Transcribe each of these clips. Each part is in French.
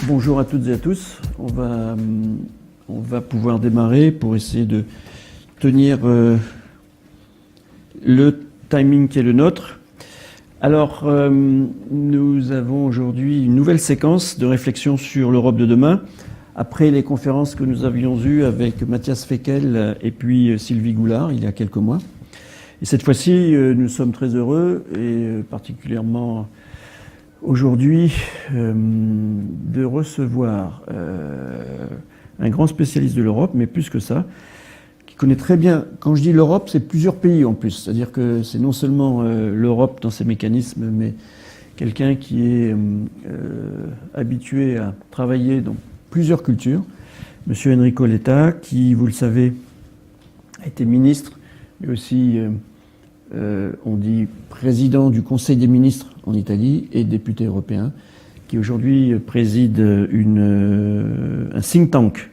Bonjour à toutes et à tous. On va pouvoir démarrer pour essayer de tenir le timing qui est le nôtre. Alors, nous avons aujourd'hui une nouvelle séquence de réflexion sur l'Europe de demain, après les conférences que nous avions eues avec Matthias Fekl et puis Sylvie Goulard il y a quelques mois. Et cette fois-ci, nous sommes très heureux, et particulièrement aujourd'hui, de recevoir un grand spécialiste de l'Europe, mais plus que ça, qui connaît très bien, quand je dis l'Europe, c'est plusieurs pays en plus. C'est-à-dire que c'est non seulement l'Europe dans ses mécanismes, mais quelqu'un qui est habitué à travailler dans plusieurs cultures. Monsieur Enrico Letta, qui, vous le savez, a été ministre, mais aussi, on dit, président du Conseil des ministres en Italie et député européen, qui aujourd'hui préside un think tank,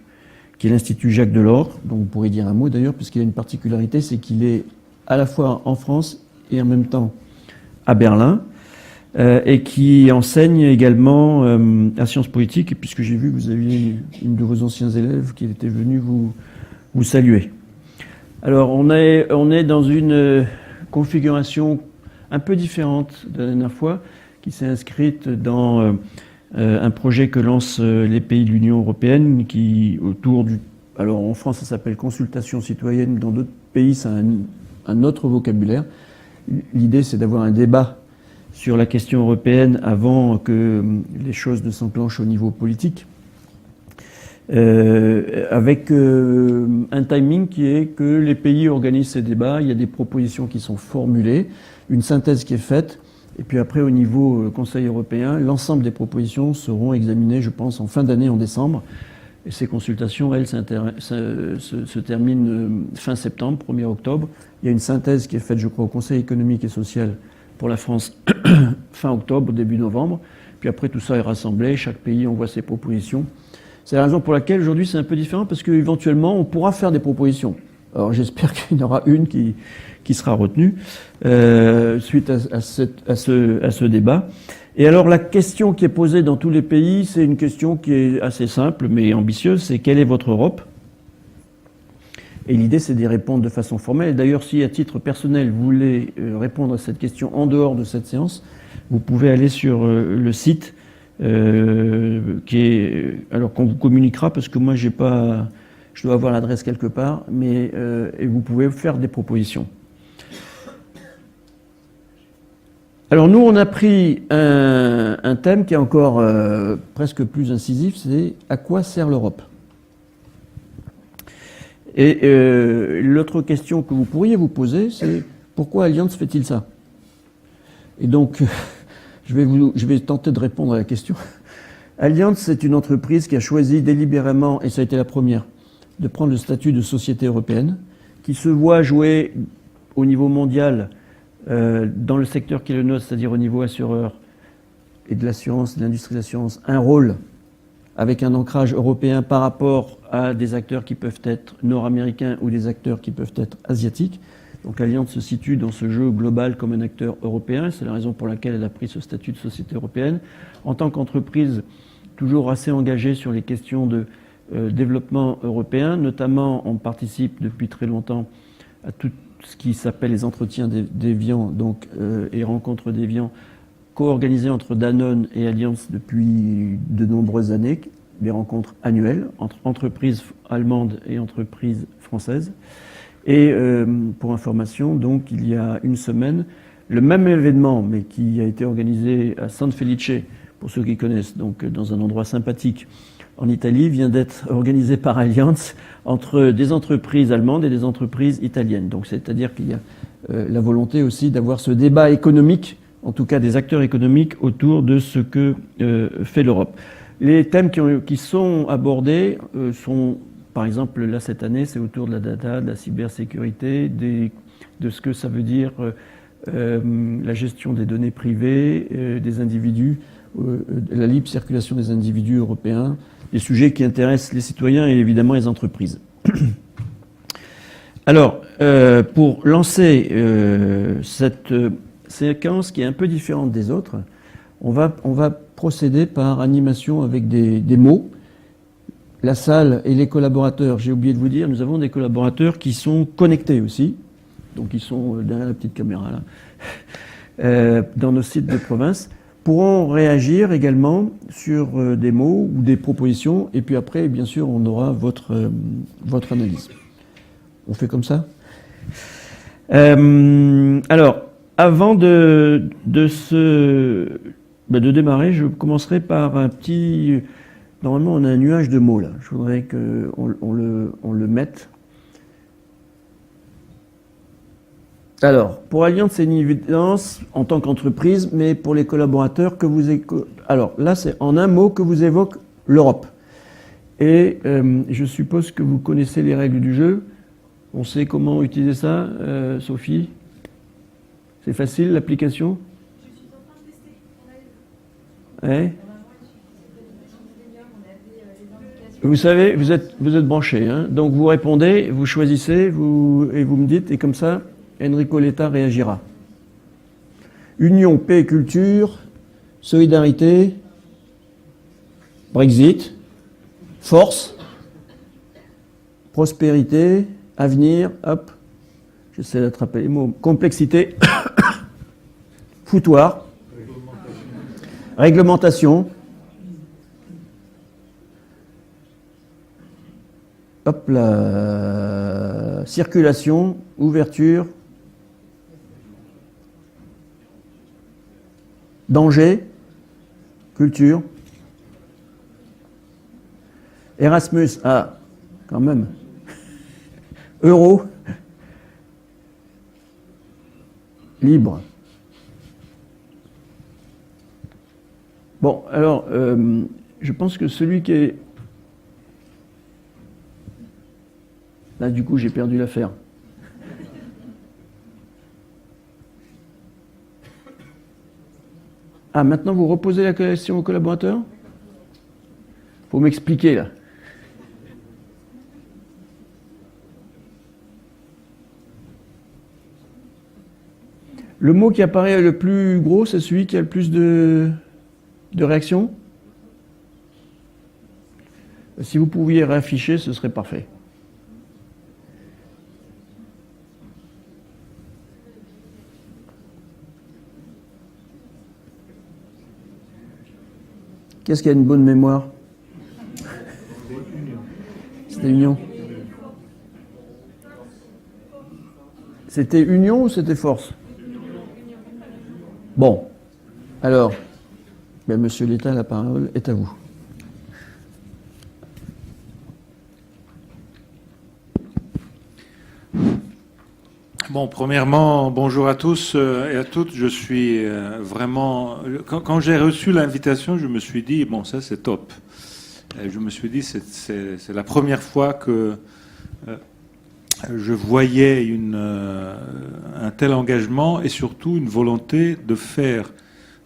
qui est l'Institut Jacques Delors, dont vous pourrez dire un mot d'ailleurs, puisqu'il a une particularité, c'est qu'il est à la fois en France et en même temps à Berlin, et qui enseigne également à Sciences Politiques, puisque j'ai vu que vous aviez une de vos anciens élèves qui était venue vous saluer. Alors on est dans une configuration un peu différente de la dernière fois, qui s'est inscrite dans un projet que lancent les pays de l'Union européenne, qui autour du... Alors en France ça s'appelle consultation citoyenne, dans d'autres pays c'est un autre vocabulaire. L'idée c'est d'avoir un débat sur la question européenne avant que les choses ne s'enclenchent au niveau politique, avec un timing qui est que les pays organisent ces débats, il y a des propositions qui sont formulées, une synthèse qui est faite, et puis après au niveau Conseil européen, l'ensemble des propositions seront examinées, je pense, en fin d'année, en décembre. Et ces consultations, elles, se terminent fin septembre, 1er octobre. Il y a une synthèse qui est faite, je crois, au Conseil économique et social pour la France fin octobre, début novembre. Puis après, tout ça est rassemblé, chaque pays envoie ses propositions. C'est la raison pour laquelle aujourd'hui c'est un peu différent, parce qu'éventuellement on pourra faire des propositions. Alors j'espère qu'il y en aura une qui sera retenue suite à ce débat. Et alors la question qui est posée dans tous les pays, c'est une question qui est assez simple mais ambitieuse, c'est quelle est votre Europe ? Et l'idée c'est d'y répondre de façon formelle. D'ailleurs, si à titre personnel vous voulez répondre à cette question en dehors de cette séance, vous pouvez aller sur le site qui est, alors qu'on vous communiquera, parce que moi je dois avoir l'adresse quelque part, mais et vous pouvez faire des propositions. Alors nous on a pris un thème qui est encore presque plus incisif, c'est à quoi sert l'Europe ? Et l'autre question que vous pourriez vous poser, c'est pourquoi Allianz fait-il ça ? Et donc je vais tenter de répondre à la question. Allianz, c'est une entreprise qui a choisi délibérément, et ça a été la première, de prendre le statut de société européenne, qui se voit jouer au niveau mondial, dans le secteur qui est le nôtre, c'est-à-dire au niveau assureur et de l'assurance, de l'industrie de l'assurance, un rôle avec un ancrage européen par rapport à des acteurs qui peuvent être nord-américains ou des acteurs qui peuvent être asiatiques. Donc Allianz se situe dans ce jeu global comme un acteur européen. C'est la raison pour laquelle elle a pris ce statut de société européenne. En tant qu'entreprise toujours assez engagée sur les questions de développement européen, notamment on participe depuis très longtemps à tout ce qui s'appelle les entretiens d'Évian, donc et rencontres d'Évian, co-organisées entre Danone et Allianz depuis de nombreuses années, des rencontres annuelles entre entreprises allemandes et entreprises françaises. Et pour information, donc, il y a une semaine, le même événement, mais qui a été organisé à San Felice, pour ceux qui connaissent, donc dans un endroit sympathique en Italie, vient d'être organisé par Allianz entre des entreprises allemandes et des entreprises italiennes. Donc c'est-à-dire qu'il y a la volonté aussi d'avoir ce débat économique, en tout cas des acteurs économiques, autour de ce que fait l'Europe. Les thèmes qui sont abordés sont... Par exemple, là, cette année, c'est autour de la data, de la cybersécurité, de ce que ça veut dire la gestion des données privées, des individus, la libre circulation des individus européens, des sujets qui intéressent les citoyens et évidemment les entreprises. Alors, pour lancer cette séquence qui est un peu différente des autres, on va procéder par animation avec des mots. La salle et les collaborateurs, j'ai oublié de vous dire, nous avons des collaborateurs qui sont connectés aussi, donc ils sont derrière la petite caméra là, dans nos sites de province, pourront réagir également sur des mots ou des propositions, et puis après, bien sûr, on aura votre analyse. On fait comme ça ? Alors, avant de démarrer, je commencerai par un petit... Normalement, on a un nuage de mots là. Je voudrais qu'on le mette. Alors, pour Allianz, c'est une évidence en tant qu'entreprise, mais pour les collaborateurs que vous... Alors, là, c'est en un mot que vous évoque l'Europe. Et je suppose que vous connaissez les règles du jeu. On sait comment utiliser ça, Sophie? C'est facile, l'application? Je suis en train de tester. Ouais. Vous savez, vous êtes branché, hein, donc vous répondez, vous choisissez, et vous me dites, et comme ça, Enrico Letta réagira. Union, paix, culture, solidarité, Brexit, force, prospérité, avenir, hop, j'essaie d'attraper les mots, complexité, foutoir, réglementation, hop, la circulation, ouverture, danger, culture, Erasmus, ah, quand même, euro, libre. Bon, alors, je pense que celui qui est... Là, du coup, j'ai perdu l'affaire. Ah, maintenant, vous reposez la question aux collaborateurs ? Faut m'expliquer, là. Le mot qui apparaît le plus gros, c'est celui qui a le plus de réactions ? Si vous pouviez réafficher, ce serait parfait. Qu'est-ce qui a une bonne mémoire? C'était union. C'était union ou c'était force? Bon. Alors, ben, Monsieur Letta, la parole est à vous. Bon, premièrement, bonjour à tous et à toutes. Je suis vraiment... Quand j'ai reçu l'invitation, je me suis dit, bon, ça c'est top. Et je me suis dit, c'est la première fois que je voyais un tel engagement et surtout une volonté de faire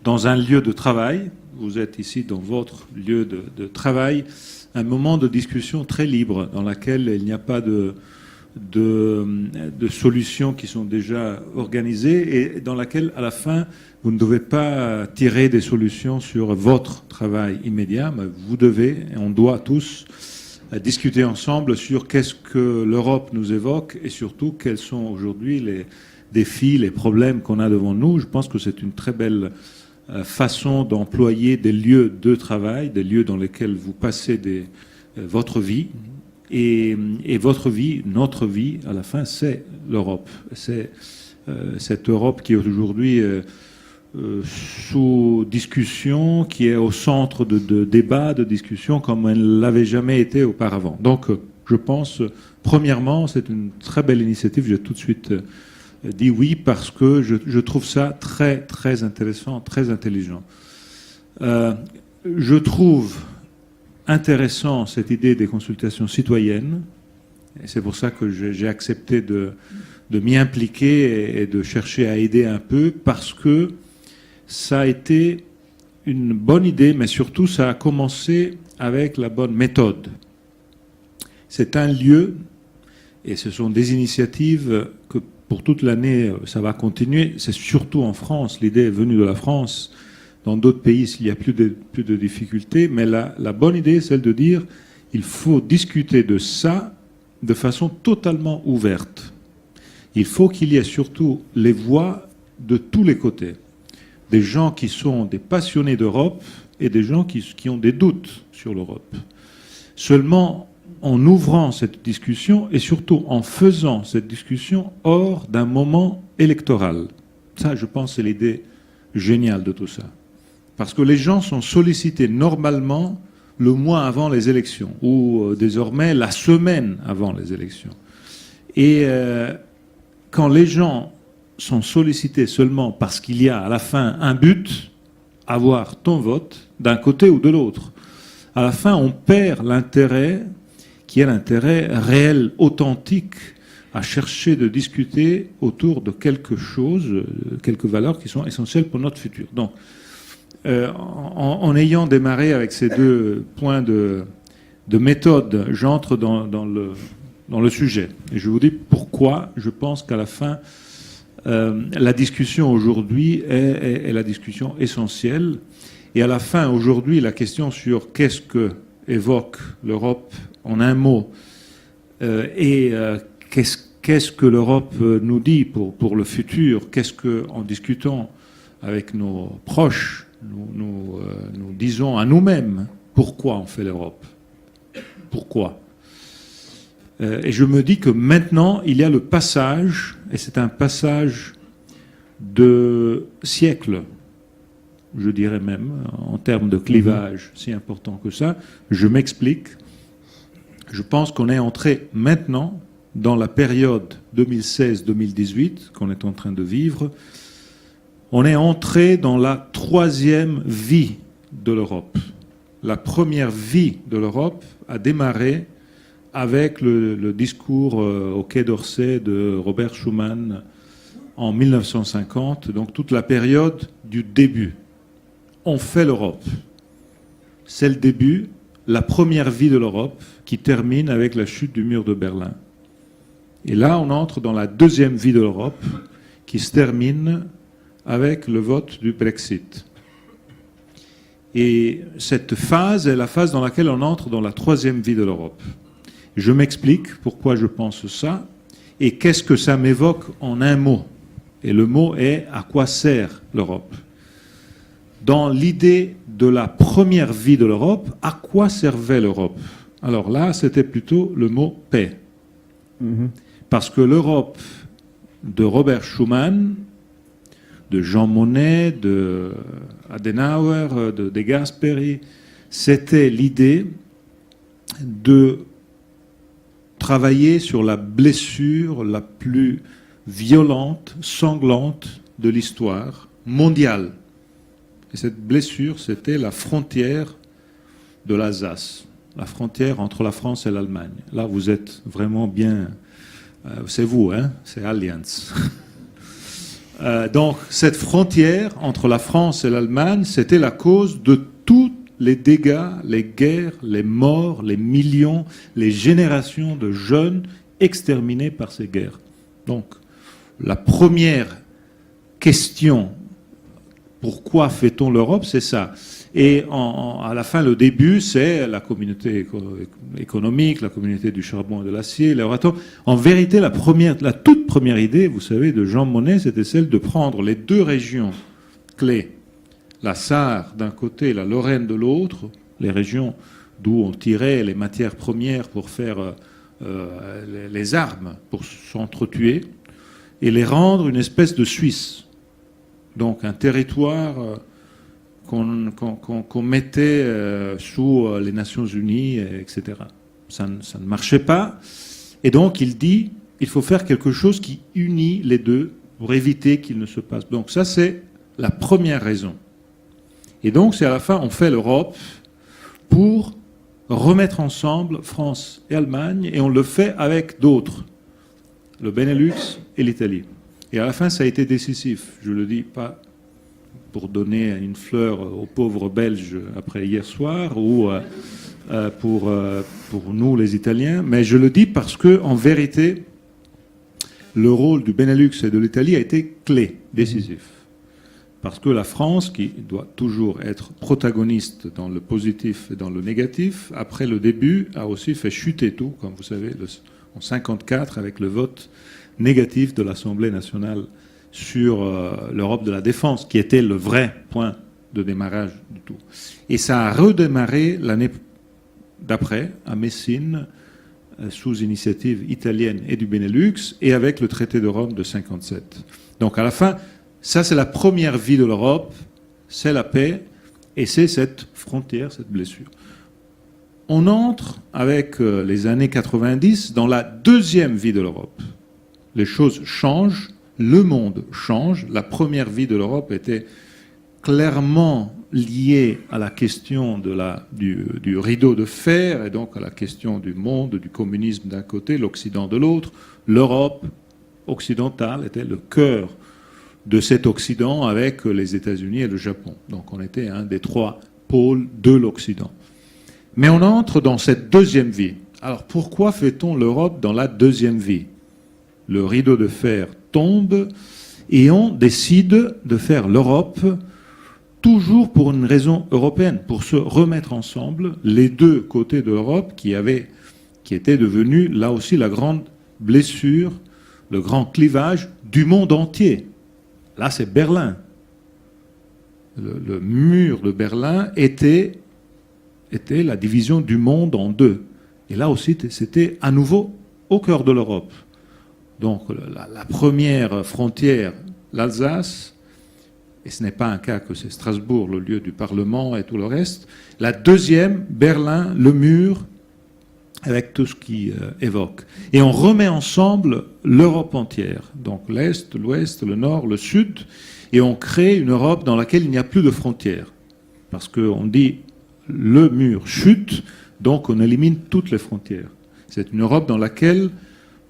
dans un lieu de travail, vous êtes ici dans votre lieu de travail, un moment de discussion très libre dans laquelle il n'y a pas de solutions qui sont déjà organisées et dans laquelle, à la fin, vous ne devez pas tirer des solutions sur votre travail immédiat, mais vous devez, et on doit tous, discuter ensemble sur qu'est-ce que l'Europe nous évoque et surtout quels sont aujourd'hui les défis, les problèmes qu'on a devant nous. Je pense que c'est une très belle façon d'employer des lieux de travail, des lieux dans lesquels vous passez votre vie. Et votre vie, notre vie, à la fin, c'est l'Europe. C'est cette Europe qui est aujourd'hui sous discussion, qui est au centre de débats, de discussions, comme elle ne l'avait jamais été auparavant. Donc, je pense, premièrement, c'est une très belle initiative. J'ai tout de suite dit oui, parce que je trouve ça très, très intéressant, très intelligent. Je trouve intéressant cette idée des consultations citoyennes, et c'est pour ça que j'ai accepté de m'y impliquer et de chercher à aider un peu, parce que ça a été une bonne idée, mais surtout ça a commencé avec la bonne méthode. C'est un lieu, et ce sont des initiatives que pour toute l'année ça va continuer, c'est surtout en France, l'idée est venue de la France, Dans d'autres pays, il y a plus de difficultés. Mais la bonne idée, c'est celle de dire il faut discuter de ça de façon totalement ouverte. Il faut qu'il y ait surtout les voix de tous les côtés. Des gens qui sont des passionnés d'Europe et des gens qui ont des doutes sur l'Europe. Seulement en ouvrant cette discussion et surtout en faisant cette discussion hors d'un moment électoral. Ça, je pense, c'est l'idée géniale de tout ça. Parce que les gens sont sollicités normalement le mois avant les élections, ou désormais la semaine avant les élections. Et quand les gens sont sollicités seulement parce qu'il y a à la fin un but, avoir ton vote, d'un côté ou de l'autre, à la fin on perd l'intérêt, qui est l'intérêt réel, authentique, à chercher de discuter autour de quelque chose, quelques valeurs qui sont essentielles pour notre futur. Donc, en ayant démarré avec ces deux points de méthode, j'entre dans le sujet. Et je vous dis pourquoi je pense qu'à la fin, la discussion aujourd'hui est la discussion essentielle. Et à la fin, aujourd'hui, la question sur qu'est-ce que évoque l'Europe en un mot et qu'est-ce que l'Europe nous dit pour le futur, qu'est-ce que, en discutant avec nos proches, nous disons à nous-mêmes pourquoi on fait l'Europe. Pourquoi ? Et je me dis que maintenant, il y a le passage, et c'est un passage de siècles, je dirais même, en termes de clivage si important que ça. Je m'explique. Je pense qu'on est entré maintenant dans la période 2016-2018 qu'on est en train de vivre. On est entré dans la troisième vie de l'Europe. La première vie de l'Europe a démarré avec le discours au Quai d'Orsay de Robert Schuman en 1950, donc toute la période du début. On fait l'Europe. C'est le début, la première vie de l'Europe qui termine avec la chute du mur de Berlin. Et là, on entre dans la deuxième vie de l'Europe qui se termine avec le vote du Brexit. Et cette phase est la phase dans laquelle on entre dans la troisième vie de l'Europe. Je m'explique pourquoi je pense ça et qu'est-ce que ça m'évoque en un mot. Et le mot est « à quoi sert l'Europe ?» Dans l'idée de la première vie de l'Europe, à quoi servait l'Europe? Alors là, c'était plutôt le mot « paix ». Parce que l'Europe de Robert Schuman, de Jean Monnet, de Adenauer, de De Gasperi, c'était l'idée de travailler sur la blessure la plus violente, sanglante de l'histoire mondiale. Et cette blessure, c'était la frontière de l'Alsace, la frontière entre la France et l'Allemagne. Là, vous êtes vraiment bien... c'est vous, hein? C'est Allianz. Donc, cette frontière entre la France et l'Allemagne, c'était la cause de tous les dégâts, les guerres, les morts, les millions, les générations de jeunes exterminés par ces guerres. Donc, la première question, pourquoi fait-on l'Europe, c'est ça. Et à la fin, le début, c'est la communauté économique, la communauté du charbon et de l'acier, l'Euratom. En vérité, la toute première idée, vous savez, de Jean Monnet, c'était celle de prendre les deux régions clés, la Sarre d'un côté et la Lorraine de l'autre, les régions d'où on tirait les matières premières pour faire les armes, pour s'entretuer, et les rendre une espèce de Suisse. Donc un territoire qu'on mettait sous les Nations Unies, etc. Ça ne marchait pas. Et donc il dit, il faut faire quelque chose qui unit les deux pour éviter qu'il ne se passe. Donc ça, c'est la première raison. Et donc c'est à la fin, on fait l'Europe pour remettre ensemble France et Allemagne, et on le fait avec d'autres, le Benelux et l'Italie. Et à la fin, ça a été décisif. Je le dis pas pour donner une fleur aux pauvres Belges après hier soir ou pour nous les Italiens, mais je le dis parce que en vérité, le rôle du Benelux et de l'Italie a été clé, décisif. Parce que la France, qui doit toujours être protagoniste dans le positif et dans le négatif, après le début, a aussi fait chuter tout, comme vous savez, en 1954, avec le vote négatif de l'Assemblée nationale sur l'Europe de la défense, qui était le vrai point de démarrage du tout. Et ça a redémarré l'année d'après, à Messine, sous initiative italienne et du Benelux, et avec le traité de Rome de 1957. Donc à la fin, ça c'est la première vie de l'Europe, c'est la paix, et c'est cette frontière, cette blessure. On entre, avec les années 90, dans la deuxième vie de l'Europe. Les choses changent, le monde change. La première vie de l'Europe était clairement liée à la question du rideau de fer, et donc à la question du monde, du communisme d'un côté, l'Occident de l'autre. L'Europe occidentale était le cœur de cet Occident avec les États-Unis et le Japon. Donc on était un des trois pôles de l'Occident. Mais on entre dans cette deuxième vie. Alors pourquoi fait-on l'Europe dans la deuxième vie? Le rideau de fer tombe et on décide de faire l'Europe toujours pour une raison européenne, pour se remettre ensemble les deux côtés de l'Europe qui étaient devenus là aussi la grande blessure, le grand clivage du monde entier. Là, c'est Berlin. Le mur de Berlin était la division du monde en deux. Et là aussi, c'était à nouveau au cœur de l'Europe. Donc la première frontière, l'Alsace, et ce n'est pas un cas que c'est Strasbourg, le lieu du Parlement et tout le reste. La deuxième, Berlin, le mur, avec tout ce qui évoque. Et on remet ensemble l'Europe entière, donc l'Est, l'Ouest, le Nord, le Sud, et on crée une Europe dans laquelle il n'y a plus de frontières. Parce qu'on dit le mur chute, donc on élimine toutes les frontières. C'est une Europe dans laquelle,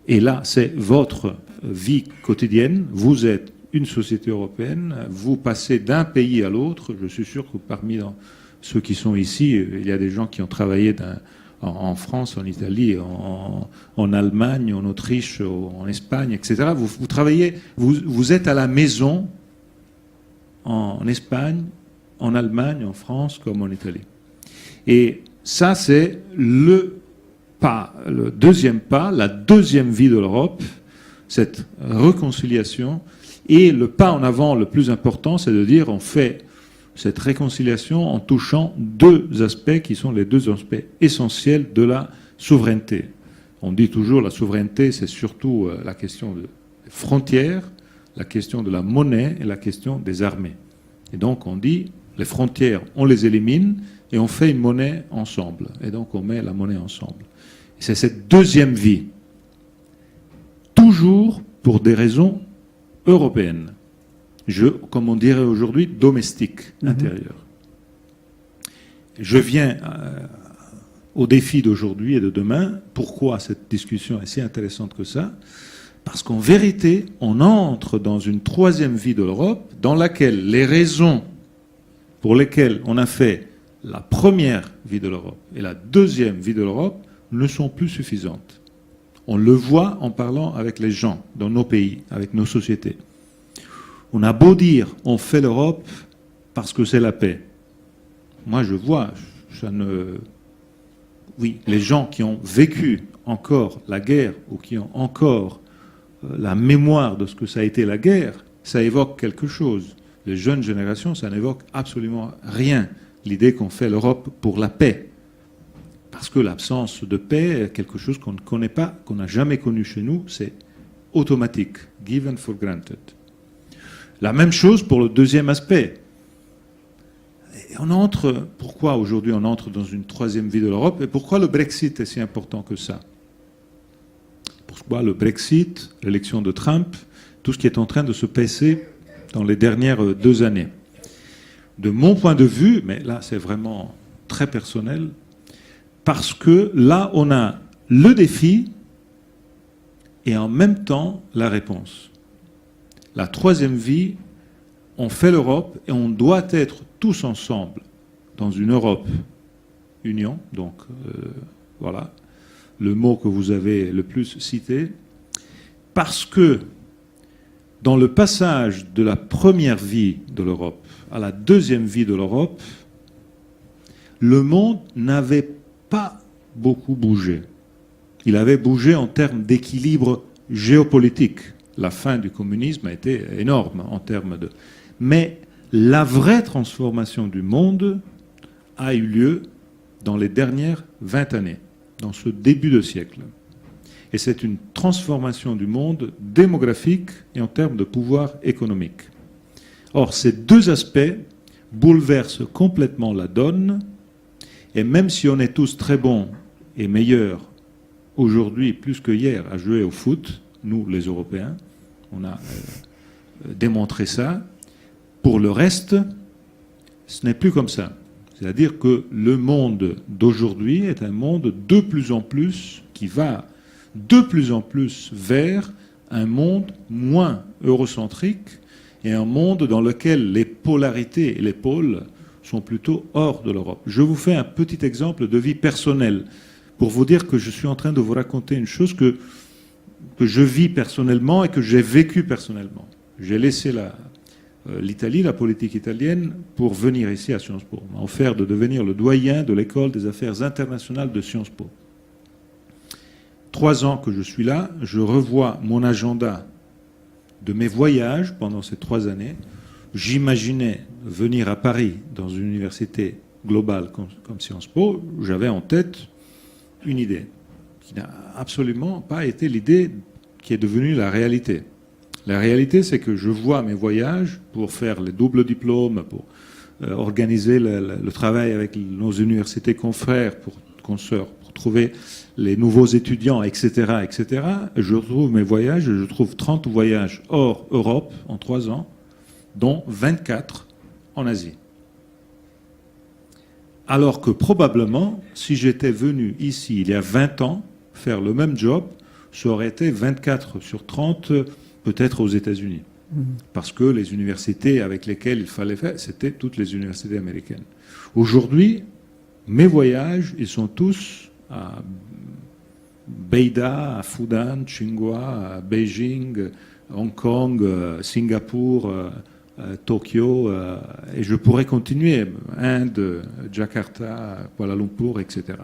et là c'est votre vie quotidienne, vous êtes une société européenne, vous passez d'un pays à l'autre. Je suis sûr que parmi ceux qui sont ici, il y a des gens qui ont travaillé en France, en Italie, en Allemagne, en Autriche, en Espagne, etc. Vous travaillez, vous êtes à la maison en Espagne, en Allemagne, en France, comme en Italie. Et ça, c'est le deuxième pas, la deuxième vie de l'Europe, cette réconciliation. Et le pas en avant le plus important, c'est de dire on fait cette réconciliation en touchant deux aspects qui sont les deux aspects essentiels de la souveraineté. On dit toujours la souveraineté, c'est surtout la question des frontières, la question de la monnaie et la question des armées. Et donc on dit les frontières, on les élimine et on fait une monnaie ensemble. Et donc on met la monnaie ensemble. Et c'est cette deuxième vie, toujours pour des raisons européenne, comme on dirait aujourd'hui, domestique, intérieur. Je viens au défi d'aujourd'hui et de demain. Pourquoi cette discussion est si intéressante que ça? Parce qu'en vérité, on entre dans une troisième vie de l'Europe dans laquelle les raisons pour lesquelles on a fait la première vie de l'Europe et la deuxième vie de l'Europe ne sont plus suffisantes. On le voit en parlant avec les gens dans nos pays, avec nos sociétés. On a beau dire, on fait l'Europe parce que c'est la paix. Moi, je vois, oui, les gens qui ont vécu encore la guerre ou qui ont encore la mémoire de ce que ça a été la guerre, ça évoque quelque chose. Les jeunes générations, ça n'évoque absolument rien. L'idée qu'on fait l'Europe pour la paix. Parce que l'absence de paix est quelque chose qu'on ne connaît pas, qu'on n'a jamais connu chez nous, c'est automatique, given for granted. La même chose pour le deuxième aspect. Et on entre, pourquoi aujourd'hui on entre dans une troisième vie de l'Europe et pourquoi le Brexit est si important que ça? Pourquoi le Brexit, l'élection de Trump, tout ce qui est en train de se passer dans les dernières 2 années? De mon point de vue, mais là c'est vraiment très personnel, parce que là, on a le défi et en même temps la réponse. La troisième vie, on fait l'Europe et on doit être tous ensemble dans une Europe union, donc voilà, le mot que vous avez le plus cité, parce que Dans le passage de la première vie de l'Europe à la deuxième vie de l'Europe, le monde n'avait pas beaucoup bougé. Il avait bougé en termes d'équilibre géopolitique. La fin du communisme a été énorme en termes de... Mais la vraie transformation du monde a eu lieu dans les dernières 20 années, dans ce début de siècle. Et c'est une transformation du monde démographique et en termes de pouvoir économique. Or, ces deux aspects bouleversent complètement la donne, et même si on est tous très bons et meilleurs aujourd'hui plus que hier à jouer au foot, nous les Européens, on a démontré ça, pour le reste, ce n'est plus comme ça. C'est-à-dire que le monde d'aujourd'hui est un monde de plus en plus qui va de plus en plus vers un monde moins eurocentrique et un monde dans lequel les polarités et les pôles sont plutôt hors de l'Europe. Je vous fais un petit exemple de vie personnelle pour vous dire que je suis en train de vous raconter une chose que je vis personnellement et que j'ai vécu personnellement. J'ai laissé l'Italie, la politique italienne, pour venir ici à Sciences Po. On m'a offert de devenir le doyen de l'école des affaires internationales de Sciences Po. 3 ans que je suis là, je revois mon agenda de mes voyages pendant ces 3 années. J'imaginais venir à Paris dans une université globale comme Sciences Po. J'avais en tête une idée qui n'a absolument pas été l'idée qui est devenue la réalité. La réalité, c'est que je vois mes voyages pour faire les doubles diplômes, pour organiser le travail avec nos universités confrères, consoeurs, pour trouver les nouveaux étudiants, etc., etc. Je retrouve mes voyages, je trouve 30 voyages hors Europe en 3 ans, dont 24 en Asie. Alors que probablement, si j'étais venu ici il y a 20 ans faire le même job, ça aurait été 24 sur 30 peut-être aux États-Unis. Parce que les universités avec lesquelles il fallait faire, c'était toutes les universités américaines. Aujourd'hui, mes voyages, ils sont tous à Beida, à Fudan, Tsinghua, à Beijing, Hong Kong, Singapour, Tokyo, et je pourrais continuer, Inde, Jakarta, Kuala Lumpur, etc.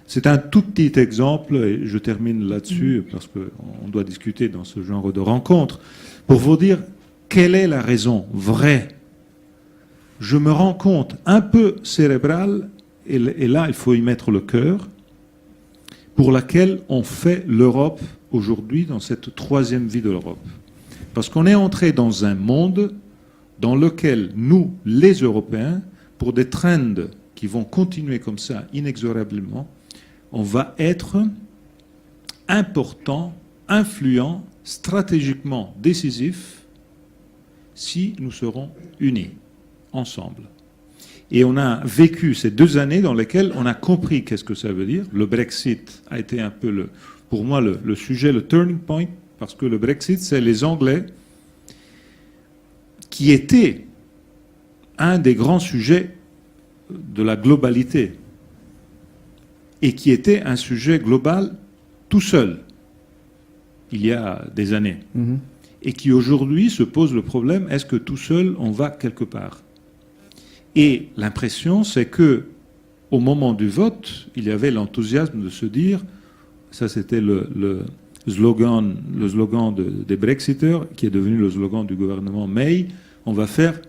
C'est un tout petit exemple, et je termine là-dessus, parce qu'on doit discuter dans ce genre de rencontres, pour vous dire quelle est la raison vraie. Je me rends compte, un peu cérébrale, et là il faut y mettre le cœur, pour laquelle on fait l'Europe aujourd'hui dans cette 3e vie de l'Europe. Parce qu'on est entré dans un monde dans lequel nous, les Européens, pour des trends qui vont continuer comme ça inexorablement, on va être important, influent, stratégiquement décisif si nous serons unis, ensemble. Et on a vécu ces 2 années dans lesquelles on a compris qu'est-ce que ça veut dire. Le Brexit a été un peu, pour moi, le sujet, le turning point, parce que le Brexit, c'est les Anglais qui étaient un des grands sujets de la globalité et qui était un sujet global tout seul, il y a des années, et qui aujourd'hui se pose le problème, est-ce que tout seul on va quelque part? Et l'impression, c'est que au moment du vote, il y avait l'enthousiasme de se dire, ça c'était le slogan des Brexiteurs, qui est devenu le slogan du gouvernement May, on va faire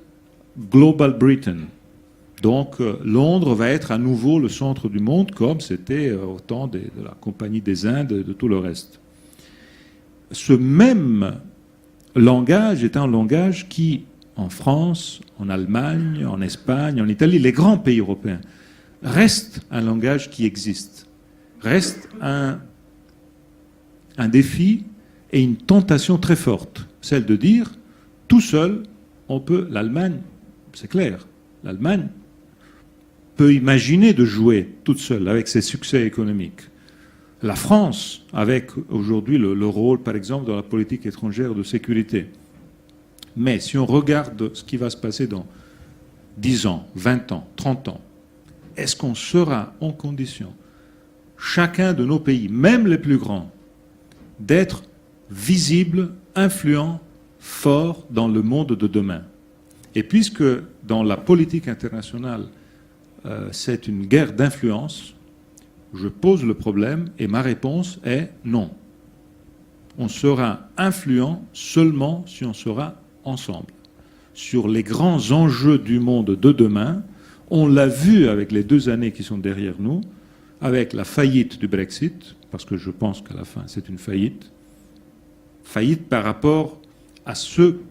Global Britain. Donc Londres va être à nouveau le centre du monde, comme c'était au temps de la Compagnie des Indes et de tout le reste. Ce même langage est un langage qui, en France, en Allemagne, en Espagne, en Italie, les grands pays européens, reste un langage qui existe, reste un défi et une tentation très forte, celle de dire, tout seul, on peut, l'Allemagne, c'est clair, l'Allemagne peut imaginer de jouer toute seule avec ses succès économiques. La France, avec aujourd'hui le rôle, par exemple, dans la politique étrangère de sécurité. Mais si on regarde ce qui va se passer dans 10 ans, 20 ans, 30 ans, est-ce qu'on sera en condition, chacun de nos pays, même les plus grands, d'être visible, influent fort dans le monde de demain. Et puisque dans la politique internationale, c'est une guerre d'influence, je pose le problème et ma réponse est non. On sera influent seulement si on sera ensemble. Sur les grands enjeux du monde de demain, on l'a vu avec les 2 années qui sont derrière nous, avec la faillite du Brexit, parce que je pense qu'à la fin c'est une faillite par rapport à ceux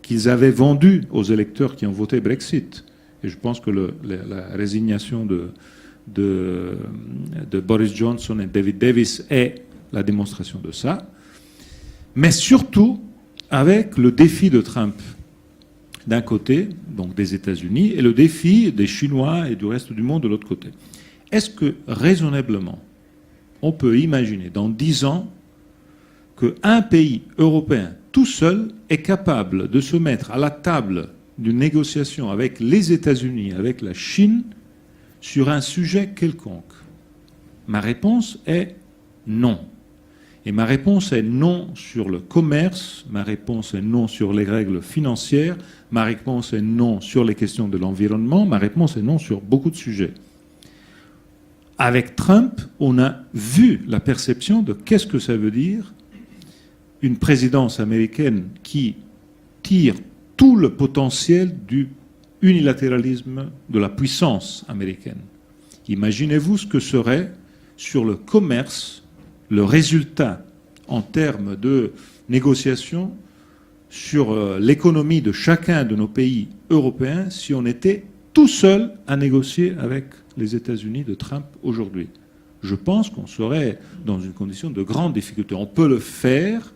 qu'ils avaient vendus aux électeurs qui ont voté Brexit. Et je pense que la résignation de Boris Johnson et David Davis est la démonstration de ça. Mais surtout avec le défi de Trump d'un côté, donc des États-Unis, et le défi des Chinois et du reste du monde de l'autre côté. Est-ce que raisonnablement, on peut imaginer dans 10 ans qu'un pays européen tout seul est capable de se mettre à la table d'une négociation avec les États-Unis, avec la Chine, sur un sujet quelconque? Ma réponse est non. Et ma réponse est non sur le commerce, ma réponse est non sur les règles financières, ma réponse est non sur les questions de l'environnement, ma réponse est non sur beaucoup de sujets. Avec Trump, on a vu la perception de qu'est-ce que ça veut dire une présidence américaine qui tire tout le potentiel du unilatéralisme de la puissance américaine. Imaginez-vous ce que serait sur le commerce le résultat en termes de négociations sur l'économie de chacun de nos pays européens si on était tout seul à négocier avec les États-Unis de Trump aujourd'hui. Je pense qu'on serait dans une condition de grande difficulté. On peut le faire,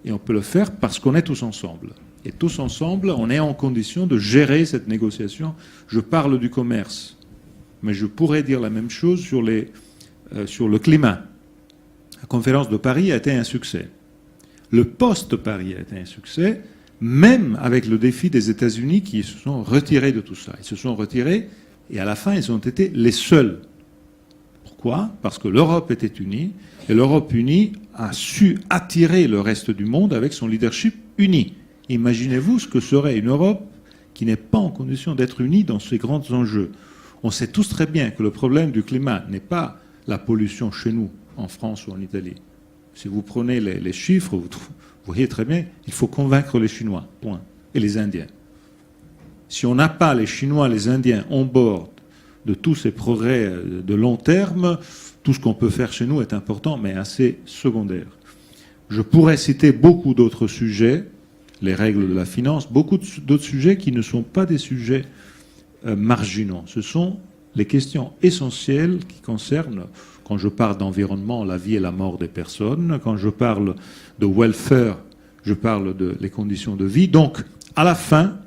et on peut le faire parce qu'on est tous ensemble. Et tous ensemble, on est en condition de gérer cette négociation. Je parle du commerce, mais je pourrais dire la même chose sur le climat. La conférence de Paris a été un succès. Le post-Paris a été un succès, même avec le défi des États-Unis qui se sont retirés de tout ça. Ils se sont retirés et à la fin, ils ont été les seuls. Pourquoi ? Parce que l'Europe était unie et l'Europe unie a su attirer le reste du monde avec son leadership uni. Imaginez-vous ce que serait une Europe qui n'est pas en condition d'être unie dans ces grands enjeux. On sait tous très bien que le problème du climat n'est pas la pollution chez nous, en France ou en Italie. Si vous prenez les chiffres, vous voyez très bien, il faut convaincre les Chinois, point, et les Indiens. Si on n'a pas les Chinois, les Indiens on bord de tous ces progrès de long terme, tout ce qu'on peut faire chez nous est important, mais assez secondaire. Je pourrais citer beaucoup d'autres sujets, les règles de la finance, beaucoup d'autres sujets qui ne sont pas des sujets marginaux. Ce sont les questions essentielles qui concernent, quand je parle d'environnement, la vie et la mort des personnes, quand je parle de welfare, je parle de les conditions de vie. Donc, à la fin,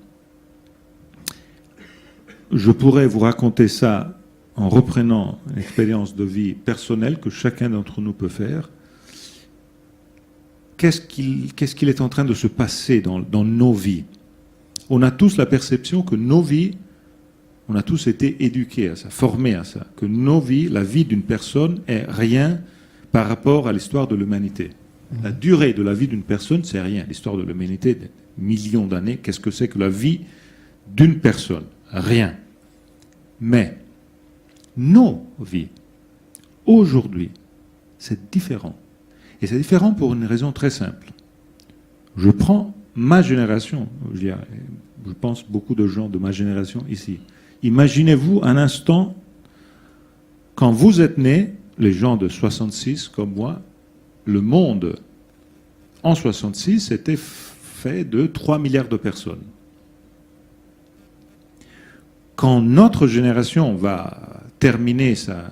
je pourrais vous raconter ça en reprenant une expérience de vie personnelle que chacun d'entre nous peut faire. Qu'est-ce qu'il est en train de se passer dans nos vies? On a tous la perception que nos vies, on a tous été éduqués à ça, formés à ça, que nos vies, la vie d'une personne est rien par rapport à l'histoire de l'humanité. La durée de la vie d'une personne, c'est rien. L'histoire de l'humanité, des millions d'années, qu'est-ce que c'est que la vie d'une personne? Rien. Mais nos vies, aujourd'hui, c'est différent. Et c'est différent pour une raison très simple. Je prends ma génération, je pense beaucoup de gens de ma génération ici. Imaginez-vous un instant, quand vous êtes nés, les gens de 66 comme moi, le monde en 66 était fait de 3 milliards de personnes. Quand notre génération va terminer sa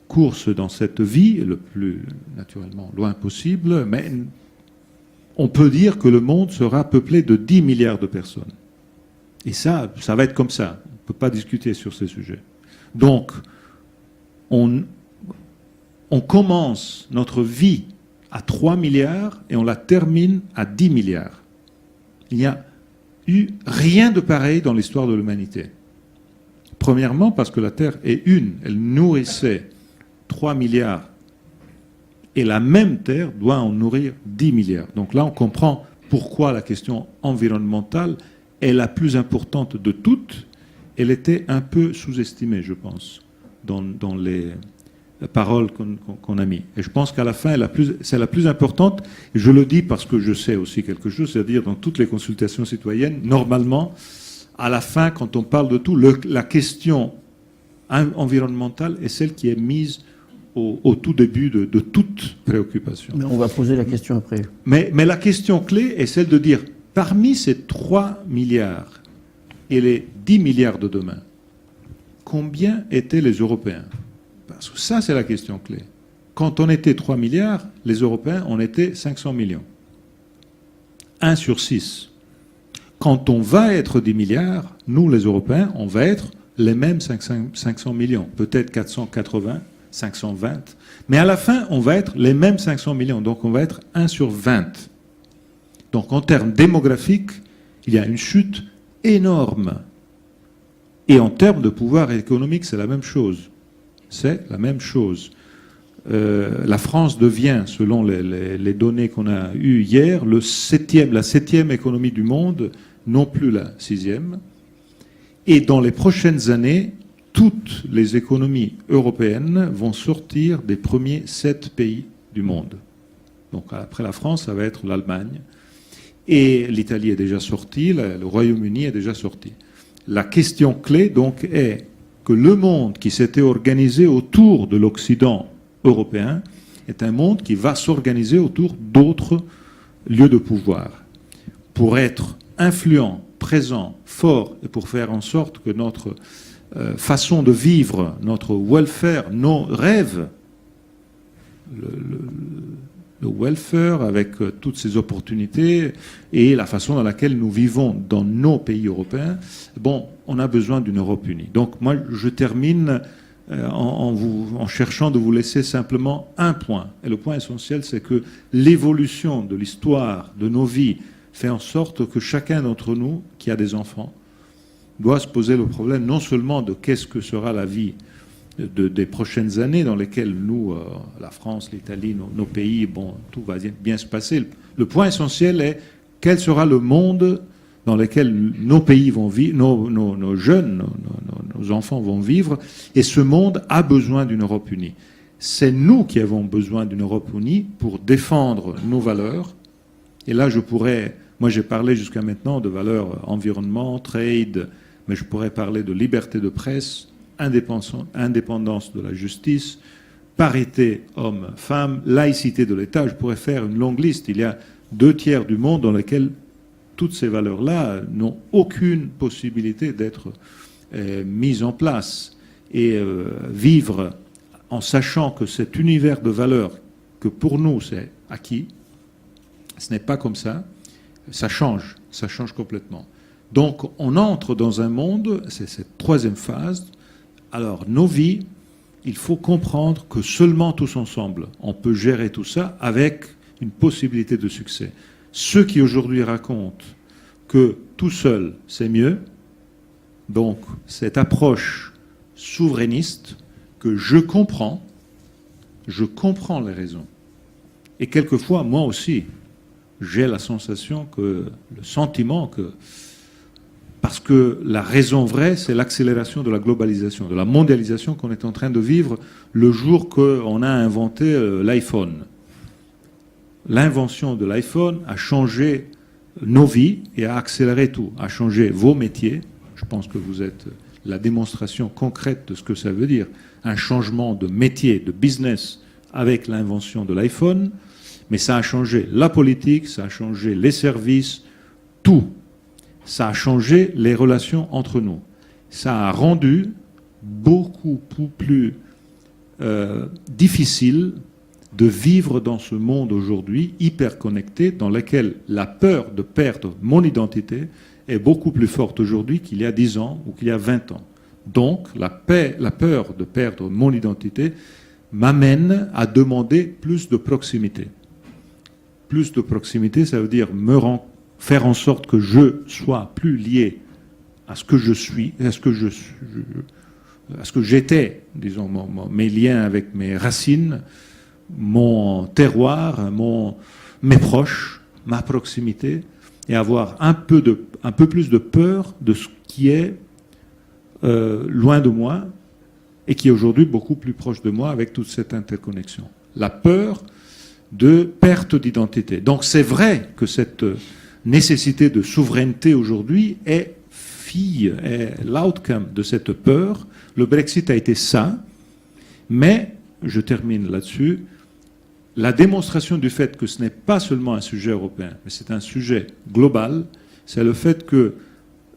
course dans cette vie, le plus naturellement loin possible, mais on peut dire que le monde sera peuplé de 10 milliards de personnes. Et ça va être comme ça. On ne peut pas discuter sur ces sujets. Donc, on commence notre vie à 3 milliards et on la termine à 10 milliards. Il n'y a eu rien de pareil dans l'histoire de l'humanité. Premièrement, parce que la Terre est une. Elle nourrissait 3 milliards. Et la même Terre doit en nourrir 10 milliards. Donc là, on comprend pourquoi la question environnementale est la plus importante de toutes. Elle était un peu sous-estimée, je pense, dans les paroles qu'on a mis. Et je pense qu'à la fin, c'est la plus importante. Et je le dis parce que je sais aussi quelque chose, c'est-à-dire dans toutes les consultations citoyennes, normalement, à la fin, quand on parle de tout, la question environnementale est celle qui est mise au tout début de toute préoccupation. Mais on va poser la question après. Mais la question clé est celle de dire, parmi ces 3 milliards et les 10 milliards de demain, combien étaient les Européens? Parce que ça, c'est la question clé. Quand on était 3 milliards, les Européens, on était 500 millions. 1 sur 6. Quand on va être 10 milliards, nous, les Européens, on va être les mêmes 500 millions. Peut-être 480, 520. Mais à la fin, on va être les mêmes 500 millions. Donc, on va être 1 sur 20. Donc, en termes démographiques, il y a une chute énorme. Et en termes de pouvoir économique, c'est la même chose. C'est la même chose. La France devient, selon les données qu'on a eues hier, la 7e économie du monde, non plus la 6e. Et dans les prochaines années, toutes les économies européennes vont sortir des premiers 7 pays du monde. Donc après la France, ça va être l'Allemagne. Et l'Italie est déjà sortie, le Royaume-Uni est déjà sorti. La question clé, donc, est que le monde qui s'était organisé autour de l'Occident européen est un monde qui va s'organiser autour d'autres lieux de pouvoir. Pour être influent, présent, fort, et pour faire en sorte que notre façon de vivre, notre welfare, nos rêves, le welfare avec toutes ces opportunités et la façon dans laquelle nous vivons dans nos pays européens, bon, on a besoin d'une Europe unie. Donc moi, je termine en cherchant de vous laisser simplement un point. Et le point essentiel, c'est que l'évolution de l'histoire de nos vies fait en sorte que chacun d'entre nous, qui a des enfants, doit se poser le problème non seulement de qu'est-ce que sera la vie des prochaines années dans lesquelles nous, la France, l'Italie, nos pays, bon, tout va bien se passer. Le point essentiel est quel sera le monde dans lequel nos pays vont vivre, nos jeunes, nos enfants vont vivre, et ce monde a besoin d'une Europe unie. C'est nous qui avons besoin d'une Europe unie pour défendre nos valeurs. Et là, moi j'ai parlé jusqu'à maintenant de valeurs environnement, trade, mais je pourrais parler de liberté de presse, indépendance de la justice, parité homme-femme, laïcité de l'État. Je pourrais faire une longue liste. Il y a 2/3 du monde dans lesquels toutes ces valeurs-là n'ont aucune possibilité d'être mises en place. Et vivre en sachant que cet univers de valeurs, que pour nous c'est acquis, ce n'est pas comme ça, ça change complètement. Donc on entre dans un monde, c'est cette 3e phase. Alors nos vies, il faut comprendre que seulement tous ensemble, on peut gérer tout ça avec une possibilité de succès. Ceux qui aujourd'hui racontent que tout seul c'est mieux, donc cette approche souverainiste que je comprends les raisons. Et quelquefois, moi aussi, j'ai la sensation le sentiment que, parce que la raison vraie, c'est l'accélération de la globalisation, de la mondialisation qu'on est en train de vivre le jour qu'on a inventé l'iPhone. L'invention de l'iPhone a changé nos vies et a accéléré tout, a changé vos métiers. Je pense que vous êtes la démonstration concrète de ce que ça veut dire. Un changement de métier, de business avec l'invention de l'iPhone. Mais ça a changé la politique, ça a changé les services, tout. Ça a changé les relations entre nous. Ça a rendu beaucoup plus difficile de vivre dans ce monde aujourd'hui hyper connecté, dans lequel la peur de perdre mon identité est beaucoup plus forte aujourd'hui qu'il y a 10 ans ou qu'il y a 20 ans. Donc, la peur de perdre mon identité m'amène à demander plus de proximité. Plus de proximité, ça veut dire faire en sorte que je sois plus lié à ce que je suis, à ce que j'étais, disons, mes liens avec mes racines, mon terroir, mes proches, ma proximité et avoir un peu plus de peur de ce qui est loin de moi et qui est aujourd'hui beaucoup plus proche de moi avec toute cette interconnexion. La peur de perte d'identité. Donc c'est vrai que cette nécessité de souveraineté aujourd'hui est l'outcome de cette peur. Le Brexit a été ça, mais, je termine là-dessus, la démonstration du fait que ce n'est pas seulement un sujet européen, mais c'est un sujet global, c'est le fait que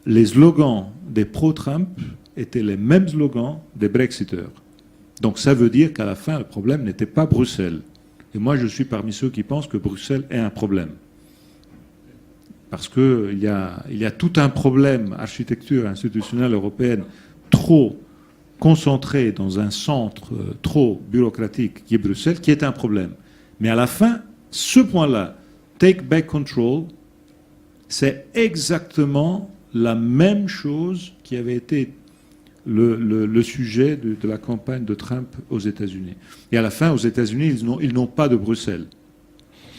les slogans des pro-Trump étaient les mêmes slogans des Brexiteurs. Donc ça veut dire qu'à la fin, le problème n'était pas Bruxelles. Et moi, je suis parmi ceux qui pensent que Bruxelles est un problème. Parce qu'il y a tout un problème, architecture institutionnelle européenne, trop concentrée dans un centre trop bureaucratique qui est Bruxelles, qui est un problème. Mais à la fin, ce point-là, take back control, c'est exactement la même chose qui avait été le sujet de la campagne de Trump aux États-Unis. Et à la fin, aux États-Unis, ils n'ont pas de Bruxelles.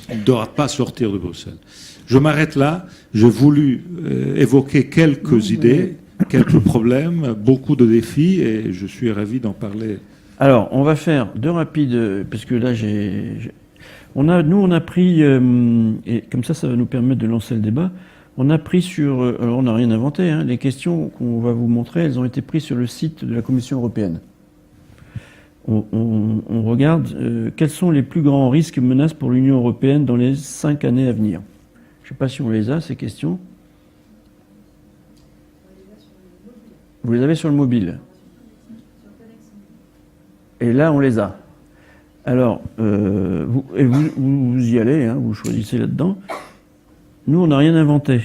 Ils ne doivent pas sortir de Bruxelles. Je m'arrête là. J'ai voulu évoquer quelques idées, quelques problèmes, beaucoup de défis, et je suis ravi d'en parler. Alors, on va faire deux rapides, parce que là, on a pris, et comme ça va nous permettre de lancer le débat. On a pris sur... Alors, on n'a rien inventé. Hein, les questions qu'on va vous montrer, elles ont été prises sur le site de la Commission européenne. On regarde quels sont les plus grands risques et menaces pour l'Union européenne dans les 5 années à venir. Je ne sais pas si on les a, ces questions. Vous les avez sur le mobile. Et là, on les a. Alors, vous y allez, hein, vous choisissez là-dedans. Nous, on n'a rien inventé.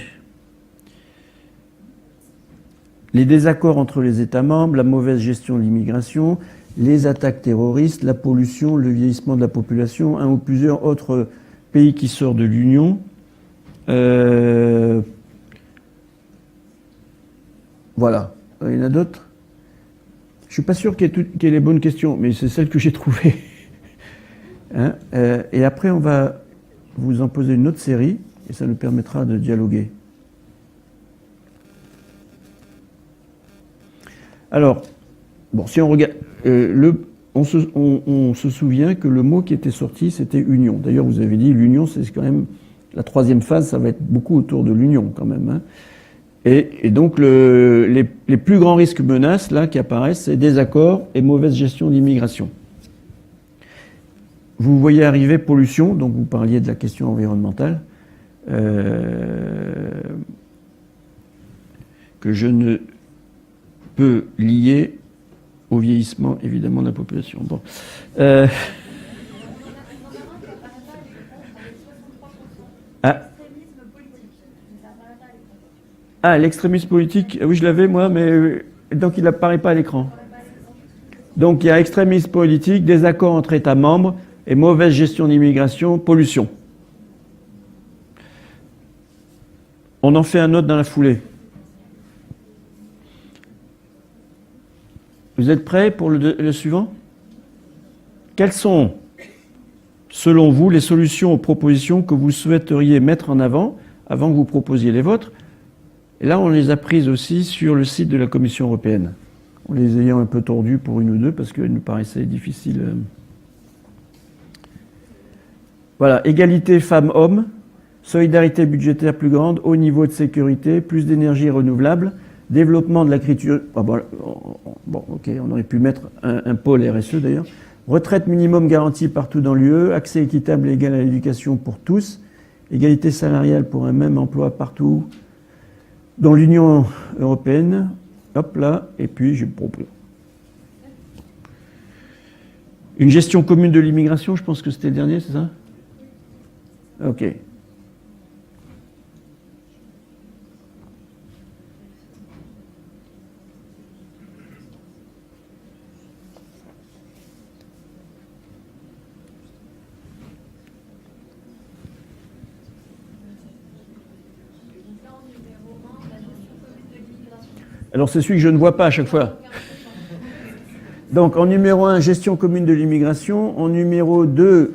Les désaccords entre les États membres, la mauvaise gestion de l'immigration, les attaques terroristes, la pollution, le vieillissement de la population, un ou plusieurs autres pays qui sortent de l'Union. Voilà. Il y en a d'autres? Je ne suis pas sûr qu'il y ait les bonnes questions, mais c'est celles que j'ai trouvées. Hein, et après, on va vous en poser une autre série, et ça nous permettra de dialoguer. Alors, bon, si on regarde, on se souvient que le mot qui était sorti, c'était union. D'ailleurs, vous avez dit l'union, c'est quand même la troisième phase, ça va être beaucoup autour de l'union quand même. Hein. Et donc, les plus grands risques menaces là qui apparaissent, c'est désaccords et mauvaise gestion d'immigration. Vous voyez arriver pollution, donc vous parliez de la question environnementale, que je ne peux lier au vieillissement, évidemment, de la population. Bon. L'extrémisme politique, oui, je l'avais, moi, mais donc il n'apparaît pas à l'écran. Donc il y a extrémisme politique, désaccord entre États membres et mauvaise gestion d'immigration, pollution. On en fait un autre dans la foulée. Vous êtes prêts pour le suivant? Quelles sont, selon vous, les solutions aux propositions que vous souhaiteriez mettre en avant que vous proposiez les vôtres? Et là, on les a prises aussi sur le site de la Commission européenne, en les ayant un peu tordues pour une ou deux, parce qu'elles nous paraissaient difficiles. Voilà, égalité femmes-hommes, solidarité budgétaire plus grande, haut niveau de sécurité, plus d'énergie renouvelable, développement de l'agriculture... Bon, ok, on aurait pu mettre un pôle RSE d'ailleurs. Retraite minimum garantie partout dans l'UE, accès équitable et égal à l'éducation pour tous, égalité salariale pour un même emploi partout dans l'Union européenne. Hop là, et puis j'ai proposé. Une gestion commune de l'immigration, je pense que c'était le dernier, c'est ça? Ok. Alors c'est celui que je ne vois pas à chaque fois. Donc en numéro 1, gestion commune de l'immigration. En numéro 2,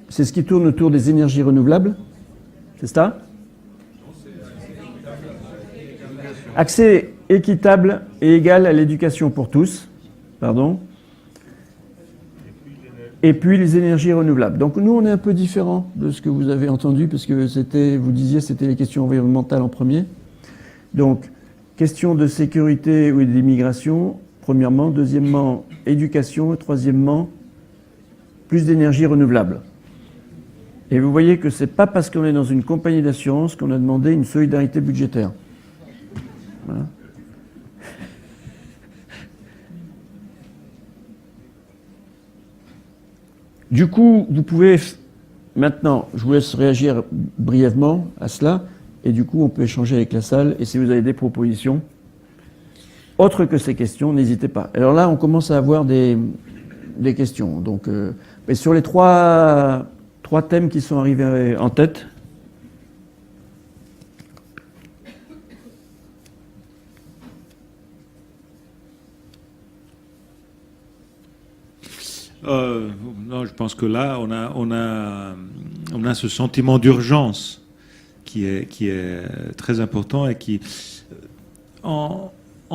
c'est ce qui tourne autour des énergies renouvelables. C'est ça? Accès équitable et égal à l'éducation pour tous. Pardon. Et puis les énergies renouvelables. Donc nous, on est un peu différent de ce que vous avez entendu, parce que vous disiez, c'était les questions environnementales en premier. Donc, question de sécurité ou d'immigration, premièrement. Deuxièmement, éducation. Et troisièmement, plus d'énergie renouvelable. Et vous voyez que c'est pas parce qu'on est dans une compagnie d'assurance qu'on a demandé une solidarité budgétaire. Voilà. Du coup, vous pouvez, maintenant, je vous laisse réagir brièvement à cela, et du coup, on peut échanger avec la salle, et si vous avez des propositions, autres que ces questions, n'hésitez pas. Alors là, on commence à avoir des questions. Donc, mais sur les trois thèmes qui sont arrivés en tête. Non, je pense que là, on a ce sentiment d'urgence qui est très important et qui, en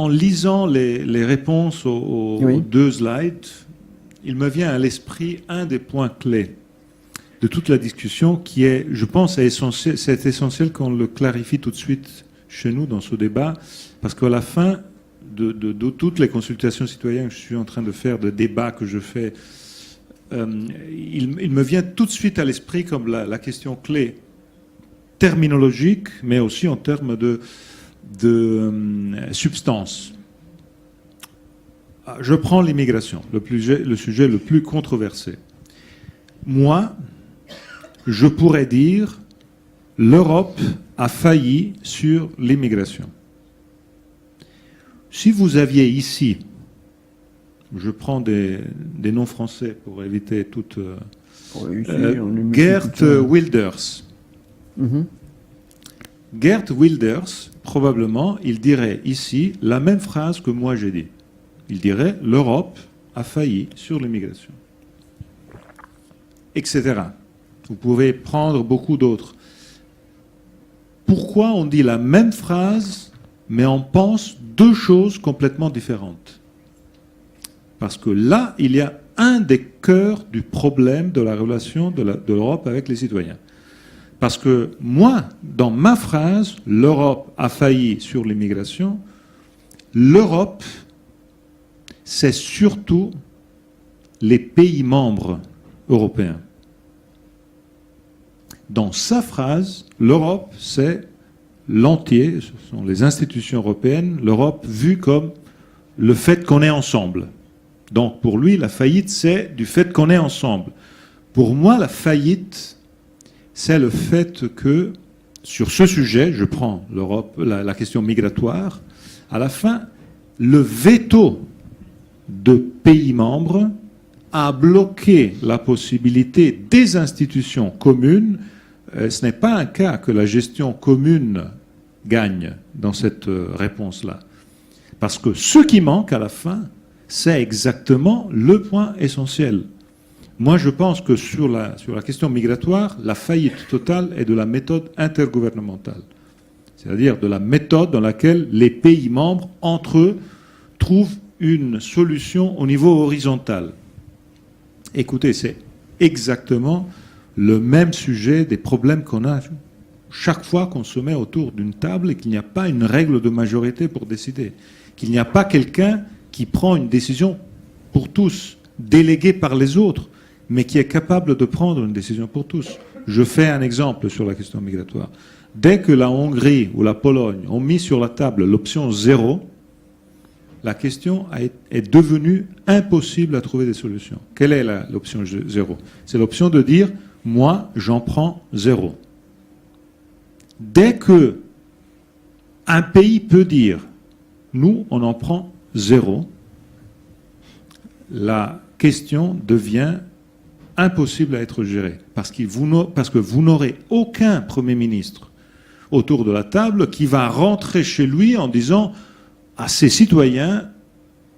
lisant les réponses aux oui. 2 slides, il me vient à l'esprit un des points clés de toute la discussion qui est, je pense, c'est essentiel qu'on le clarifie tout de suite chez nous dans ce débat, parce qu'à la fin de toutes les consultations citoyennes que je suis en train de faire, de débats que je fais, il me vient tout de suite à l'esprit comme la question clé terminologique, mais aussi en termes de substance. Je prends l'immigration, le sujet le plus controversé. Moi, je pourrais dire l'Europe a failli sur l'immigration. Si vous aviez ici, je prends des noms français pour éviter toute... Geert Wilders. Mm-hmm. Geert Wilders, probablement, il dirait ici la même phrase que moi j'ai dit. Il dirait « l'Europe a failli sur l'immigration ». Etc. Vous pouvez prendre beaucoup d'autres. Pourquoi on dit la même phrase, mais on pense 2 choses complètement différentes? Parce que là, il y a un des cœurs du problème de la relation de l'Europe avec les citoyens. Parce que moi, dans ma phrase, l'Europe a failli sur l'immigration, l'Europe, c'est surtout les pays membres européens. Dans sa phrase, l'Europe, c'est l'entier, ce sont les institutions européennes, l'Europe vue comme le fait qu'on est ensemble. Donc pour lui, la faillite, c'est du fait qu'on est ensemble. Pour moi, la faillite, c'est le fait que, sur ce sujet, je prends l'Europe, la question migratoire, à la fin, le veto de pays membres a bloqué la possibilité des institutions communes. Ce n'est pas un cas que la gestion commune gagne dans cette réponse-là. Parce que ce qui manque à la fin, c'est exactement le point essentiel. Moi, je pense que sur la question migratoire, la faillite totale est de la méthode intergouvernementale. C'est-à-dire de la méthode dans laquelle les pays membres, entre eux, trouvent une solution au niveau horizontal. Écoutez, c'est exactement le même sujet des problèmes qu'on a chaque fois qu'on se met autour d'une table et qu'il n'y a pas une règle de majorité pour décider. Qu'il n'y a pas quelqu'un qui prend une décision pour tous, déléguée par les autres, mais qui est capable de prendre une décision pour tous. Je fais un exemple sur la question migratoire. Dès que la Hongrie ou la Pologne ont mis sur la table l'option 0, la question est devenue impossible à trouver des solutions. Quelle est l'option 0? C'est l'option de dire « moi, j'en prends 0 ». Dès que un pays peut dire « nous, on en prend 0 », la question devient impossible à être gérée. Parce que vous n'aurez aucun Premier ministre autour de la table qui va rentrer chez lui en disant à ses citoyens,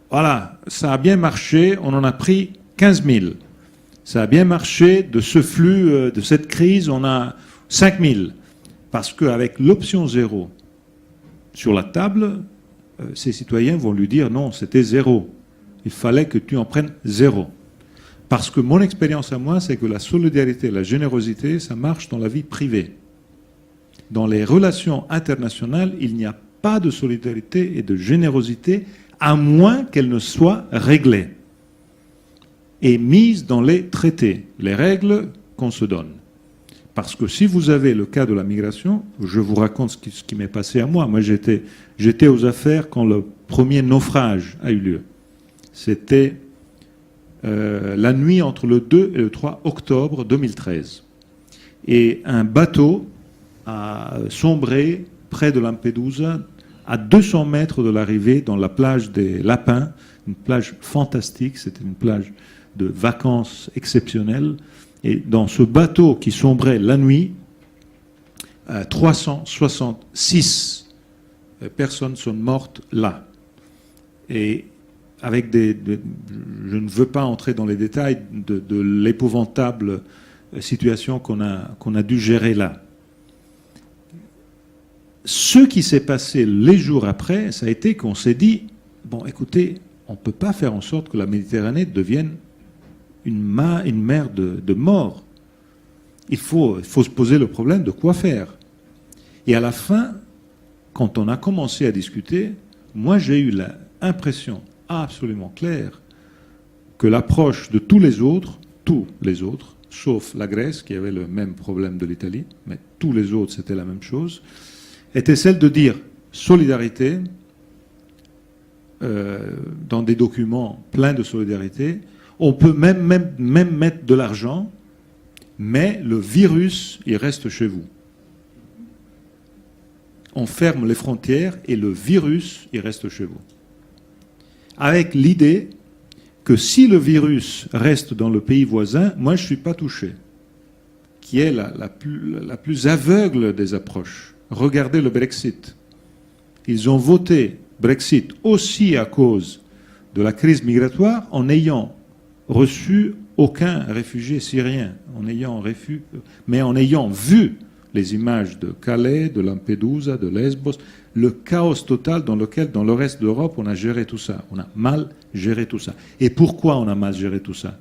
voilà, ça a bien marché, on en a pris 15 000. Ça a bien marché de ce flux, de cette crise, on a 5000. Parce qu'avec l'option 0 sur la table, ces citoyens vont lui dire non, c'était 0. Il fallait que tu en prennes 0. Parce que mon expérience à moi, c'est que la solidarité, la générosité, ça marche dans la vie privée. Dans les relations internationales, il n'y a pas de solidarité et de générosité à moins qu'elle ne soit réglée et mise dans les traités, les règles qu'on se donne. Parce que si vous avez le cas de la migration, je vous raconte ce qui m'est passé à moi. Moi, j'étais aux affaires quand le premier naufrage a eu lieu. C'était la nuit entre le 2 et le 3 octobre 2013. Et un bateau a sombré près de Lampedusa, à 200 mètres de l'arrivée, dans la plage des Lapins, une plage fantastique, c'était une plage de vacances exceptionnelles. Et dans ce bateau qui sombrait la nuit, 366 personnes sont mortes là. Et avec je ne veux pas entrer dans les détails de l'épouvantable situation qu'on a dû gérer là. Ce qui s'est passé les jours après, ça a été qu'on s'est dit, bon, écoutez, on ne peut pas faire en sorte que la Méditerranée devienne une mer de morts. Il faut se poser le problème de quoi faire. Et à la fin, quand on a commencé à discuter, moi j'ai eu l'impression absolument claire que l'approche de tous les autres, sauf la Grèce qui avait le même problème de l'Italie, mais tous les autres c'était la même chose, était celle de dire solidarité, dans des documents pleins de solidarité. On peut même mettre de l'argent, mais le virus, il reste chez vous. On ferme les frontières et le virus, il reste chez vous. Avec l'idée que si le virus reste dans le pays voisin, moi je ne suis pas touché, qui est la plus aveugle des approches. Regardez le Brexit. Ils ont voté Brexit aussi à cause de la crise migratoire en n'ayant reçu aucun réfugié syrien, mais en ayant vu les images de Calais, de Lampedusa, de Lesbos, le chaos total dans lequel, dans le reste de l'Europe, on a géré tout ça. On a mal géré tout ça. Et pourquoi on a mal géré tout ça?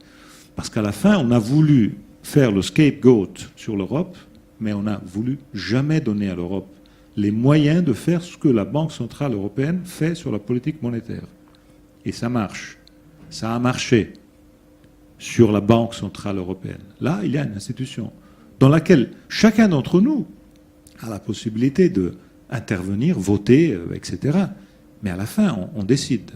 Parce qu'à la fin, on a voulu faire le scapegoat sur l'Europe, mais on n'a voulu jamais donner à l'Europe les moyens de faire ce que la Banque centrale européenne fait sur la politique monétaire. Et ça marche. Ça a marché sur la Banque centrale européenne. Là, il y a une institution dans laquelle chacun d'entre nous a la possibilité d'intervenir, voter, etc. Mais à la fin, on décide.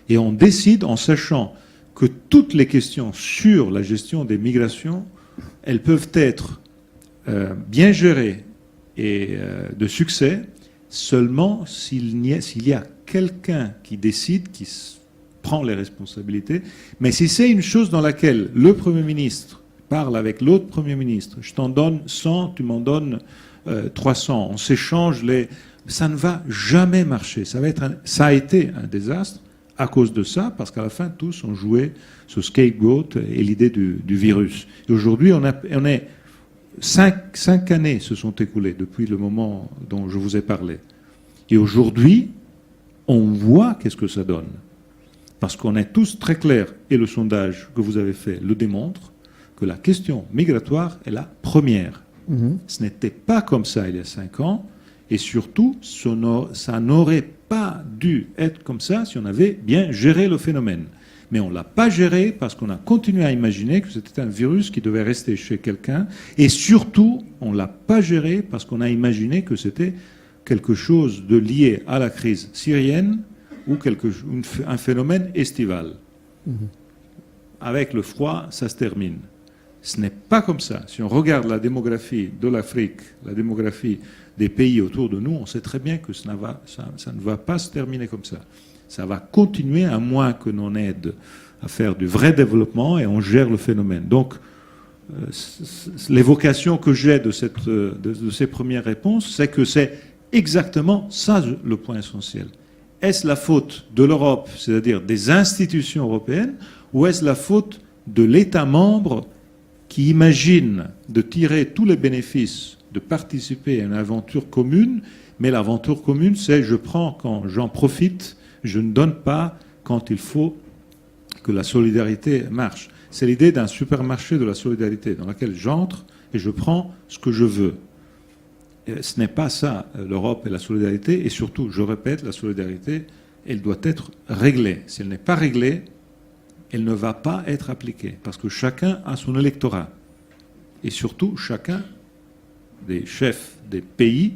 Et on décide en sachant que toutes les questions sur la gestion des migrations, elles peuvent être bien gérées et de succès seulement s'il y a quelqu'un qui décide, qui prend les responsabilités. Mais si c'est une chose dans laquelle le Premier ministre parle avec l'autre Premier ministre, je t'en donne 100, tu m'en donnes 300, on s'échange ça ne va jamais marcher. Ça a été un désastre à cause de ça, parce qu'à la fin, tous ont joué ce scapegoat et l'idée du virus. Et aujourd'hui, on est 5 années se sont écoulées depuis le moment dont je vous ai parlé. Et aujourd'hui, on voit qu'est-ce que ça donne. Parce qu'on est tous très clairs, et le sondage que vous avez fait le démontre, que la question migratoire est la première. Ce n'était pas comme ça il y a 5 ans, et surtout, ça n'aurait pas dû être comme ça si on avait bien géré le phénomène. Mais on ne l'a pas géré parce qu'on a continué à imaginer que c'était un virus qui devait rester chez quelqu'un, et surtout, on ne l'a pas géré parce qu'on a imaginé que c'était quelque chose de lié à la crise syrienne ou un phénomène estival. Avec le froid, ça se termine. Ce n'est pas comme ça. Si on regarde la démographie de l'Afrique, la démographie des pays autour de nous, on sait très bien que ça ne va pas se terminer comme ça. Ça va continuer à moins que l'on aide à faire du vrai développement et on gère le phénomène. Donc, l'évocation que j'ai de ces premières réponses, c'est que c'est exactement ça le point essentiel. Est-ce la faute de l'Europe, c'est-à-dire des institutions européennes, ou est-ce la faute de l'État membre qui imagine de tirer tous les bénéfices, de participer à une aventure commune, mais l'aventure commune, c'est je prends quand j'en profite, je ne donne pas quand il faut que la solidarité marche. C'est l'idée d'un supermarché de la solidarité dans lequel j'entre et je prends ce que je veux. Et ce n'est pas ça, l'Europe et la solidarité, et surtout, je répète, la solidarité, elle doit être réglée. Si elle n'est pas réglée, elle ne va pas être appliquée, parce que chacun a son électorat. Et surtout, chacun des chefs des pays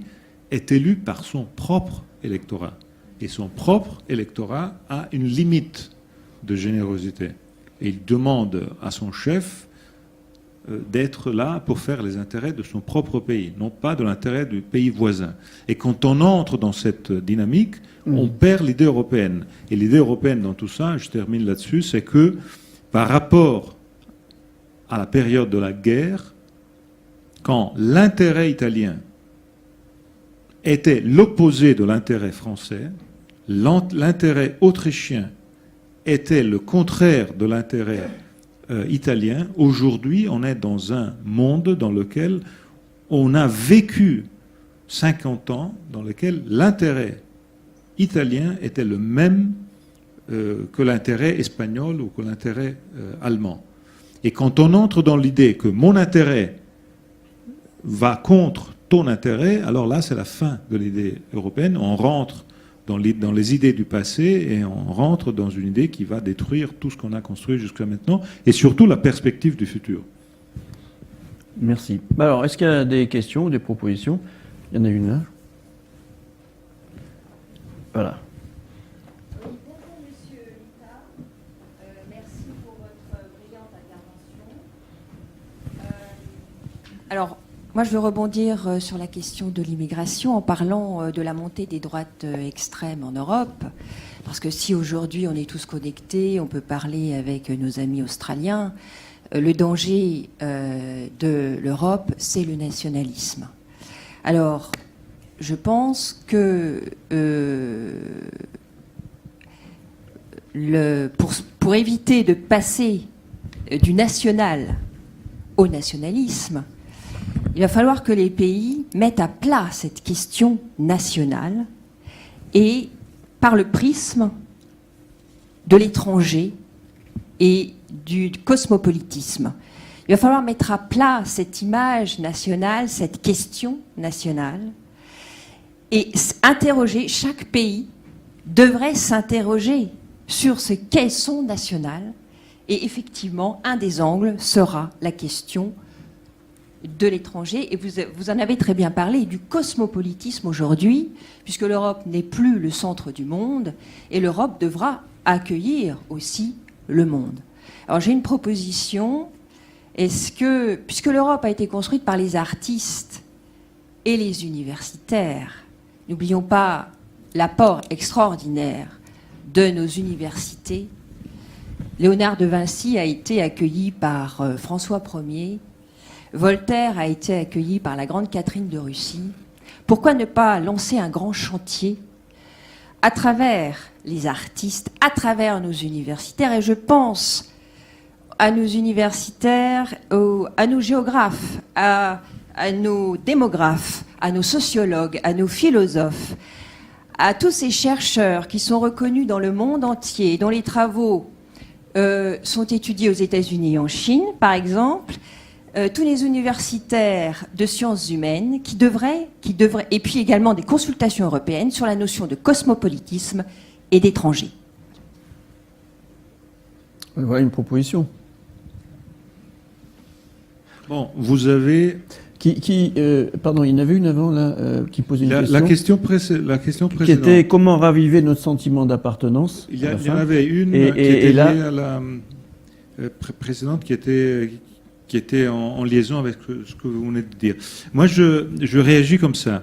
est élu par son propre électorat. Et son propre électorat a une limite de générosité. Et il demande à son chef d'être là pour faire les intérêts de son propre pays, non pas de l'intérêt du pays voisin. Et quand on entre dans cette dynamique, on perd l'idée européenne. Et l'idée européenne dans tout ça, je termine là-dessus, c'est que par rapport à la période de la guerre, quand l'intérêt italien était l'opposé de l'intérêt français, l'intérêt autrichien était le contraire de l'intérêt italien. Aujourd'hui, on est dans un monde dans lequel on a vécu 50 ans, dans lequel l'intérêt italien était le même que l'intérêt espagnol ou que l'intérêt allemand. Et quand on entre dans l'idée que mon intérêt va contre ton intérêt, alors là, c'est la fin de l'idée européenne. On rentre dans les idées du passé et on rentre dans une idée qui va détruire tout ce qu'on a construit jusqu'à maintenant et surtout la perspective du futur. Merci. Alors, est-ce qu'il y a des questions ou des propositions? Il y en a une là. Voilà. Oui, bonjour Monsieur Littard. Merci pour votre brillante intervention. Alors, moi, je veux rebondir sur la question de l'immigration en parlant de la montée des droites extrêmes en Europe. Parce que si aujourd'hui on est tous connectés, on peut parler avec nos amis australiens, le danger de l'Europe, c'est le nationalisme. Alors, je pense que pour éviter de passer du national au nationalisme, il va falloir que les pays mettent à plat cette question nationale et par le prisme de l'étranger et du cosmopolitisme. Il va falloir mettre à plat cette image nationale, cette question nationale et interroger, chaque pays devrait s'interroger sur ce qu'est son national et effectivement, un des angles sera la question de l'étranger, et vous en avez très bien parlé, du cosmopolitisme aujourd'hui, puisque l'Europe n'est plus le centre du monde, et l'Europe devra accueillir aussi le monde. Alors j'ai une proposition, puisque l'Europe a été construite par les artistes et les universitaires, n'oublions pas l'apport extraordinaire de nos universités. Léonard de Vinci a été accueilli par François Ier, Voltaire a été accueilli par la grande Catherine de Russie. Pourquoi ne pas lancer un grand chantier à travers les artistes, à travers nos universitaires? Et je pense à nos universitaires, à nos géographes, à nos démographes, à nos sociologues, à nos philosophes, à tous ces chercheurs qui sont reconnus dans le monde entier, dont les travaux sont étudiés aux États-Unis et en Chine, par exemple. Tous les universitaires de sciences humaines qui devraient, et puis également des consultations européennes sur la notion de cosmopolitisme et d'étranger. Voilà une proposition. Bon, vous avez... Pardon, il y en avait une avant là qui posait une question. La question précédente. Qui était comment raviver notre sentiment d'appartenance. Il y en avait une qui était liée à la précédente qui était en liaison avec ce que vous venez de dire. Moi, je réagis comme ça.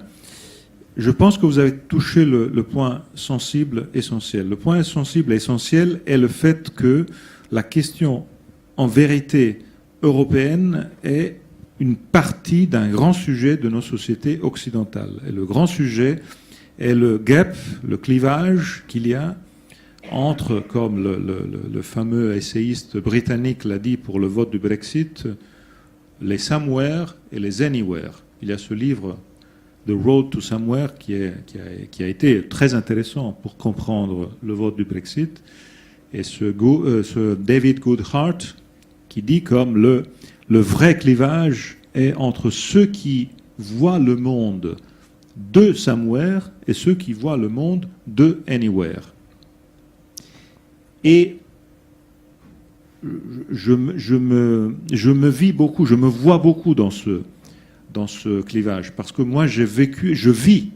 Je pense que vous avez touché le point sensible, essentiel. Le point sensible et essentiel est le fait que la question, en vérité, européenne est une partie d'un grand sujet de nos sociétés occidentales. Et le grand sujet est le gap, le clivage qu'il y a entre, comme le fameux essayiste britannique l'a dit pour le vote du Brexit, les somewhere et les anywhere. Il y a ce livre, The Road to Somewhere, qui a été très intéressant pour comprendre le vote du Brexit. Et ce David Goodhart qui dit comme le vrai clivage est entre ceux qui voient le monde de somewhere et ceux qui voient le monde de anywhere. Et je me vois beaucoup dans ce clivage, parce que moi je vis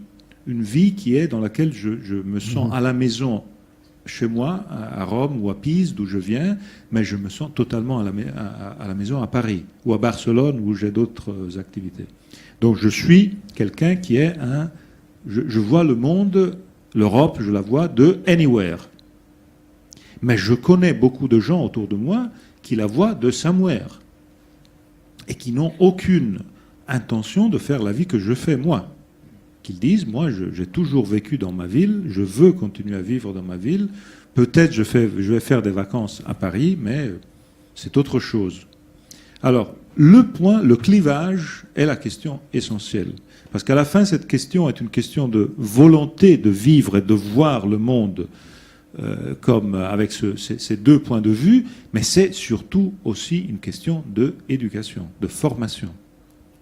une vie dans laquelle je me sens à la maison chez moi, à Rome ou à Pise, d'où je viens, mais je me sens totalement à la maison à Paris, ou à Barcelone, où j'ai d'autres activités. Donc je suis quelqu'un qui est je vois le monde, l'Europe, je la vois de anywhere. Mais je connais beaucoup de gens autour de moi qui la voient de somewhere et qui n'ont aucune intention de faire la vie que je fais moi. Qu'ils disent, moi j'ai toujours vécu dans ma ville, je veux continuer à vivre dans ma ville, peut-être je vais faire des vacances à Paris, mais c'est autre chose. Alors, le clivage est la question essentielle. Parce qu'à la fin, cette question est une question de volonté de vivre et de voir le monde comme avec ces deux points de vue, mais c'est surtout aussi une question d'éducation, de formation.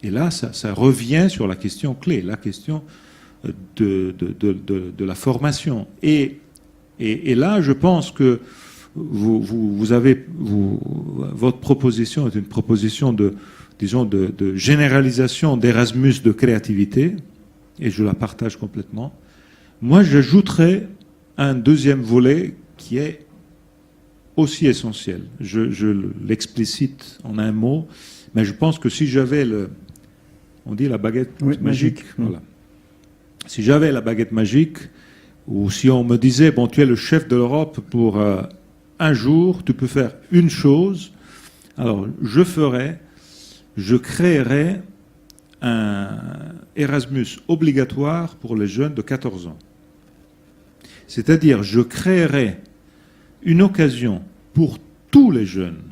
Et là, ça revient sur la question clé, la question de la formation. Et là, je pense que votre proposition est une proposition de généralisation d'Erasmus de créativité, et je la partage complètement. Moi, j'ajouterais un deuxième volet qui est aussi essentiel. Je l'explicite en un mot, mais je pense que si j'avais on dit la baguette magique. Voilà. Si j'avais la baguette magique, ou si on me disait, bon, tu es le chef de l'Europe pour un jour, tu peux faire une chose, alors je créerais un Erasmus obligatoire pour les jeunes de 14 ans. C'est-à-dire, je créerais une occasion pour tous les jeunes,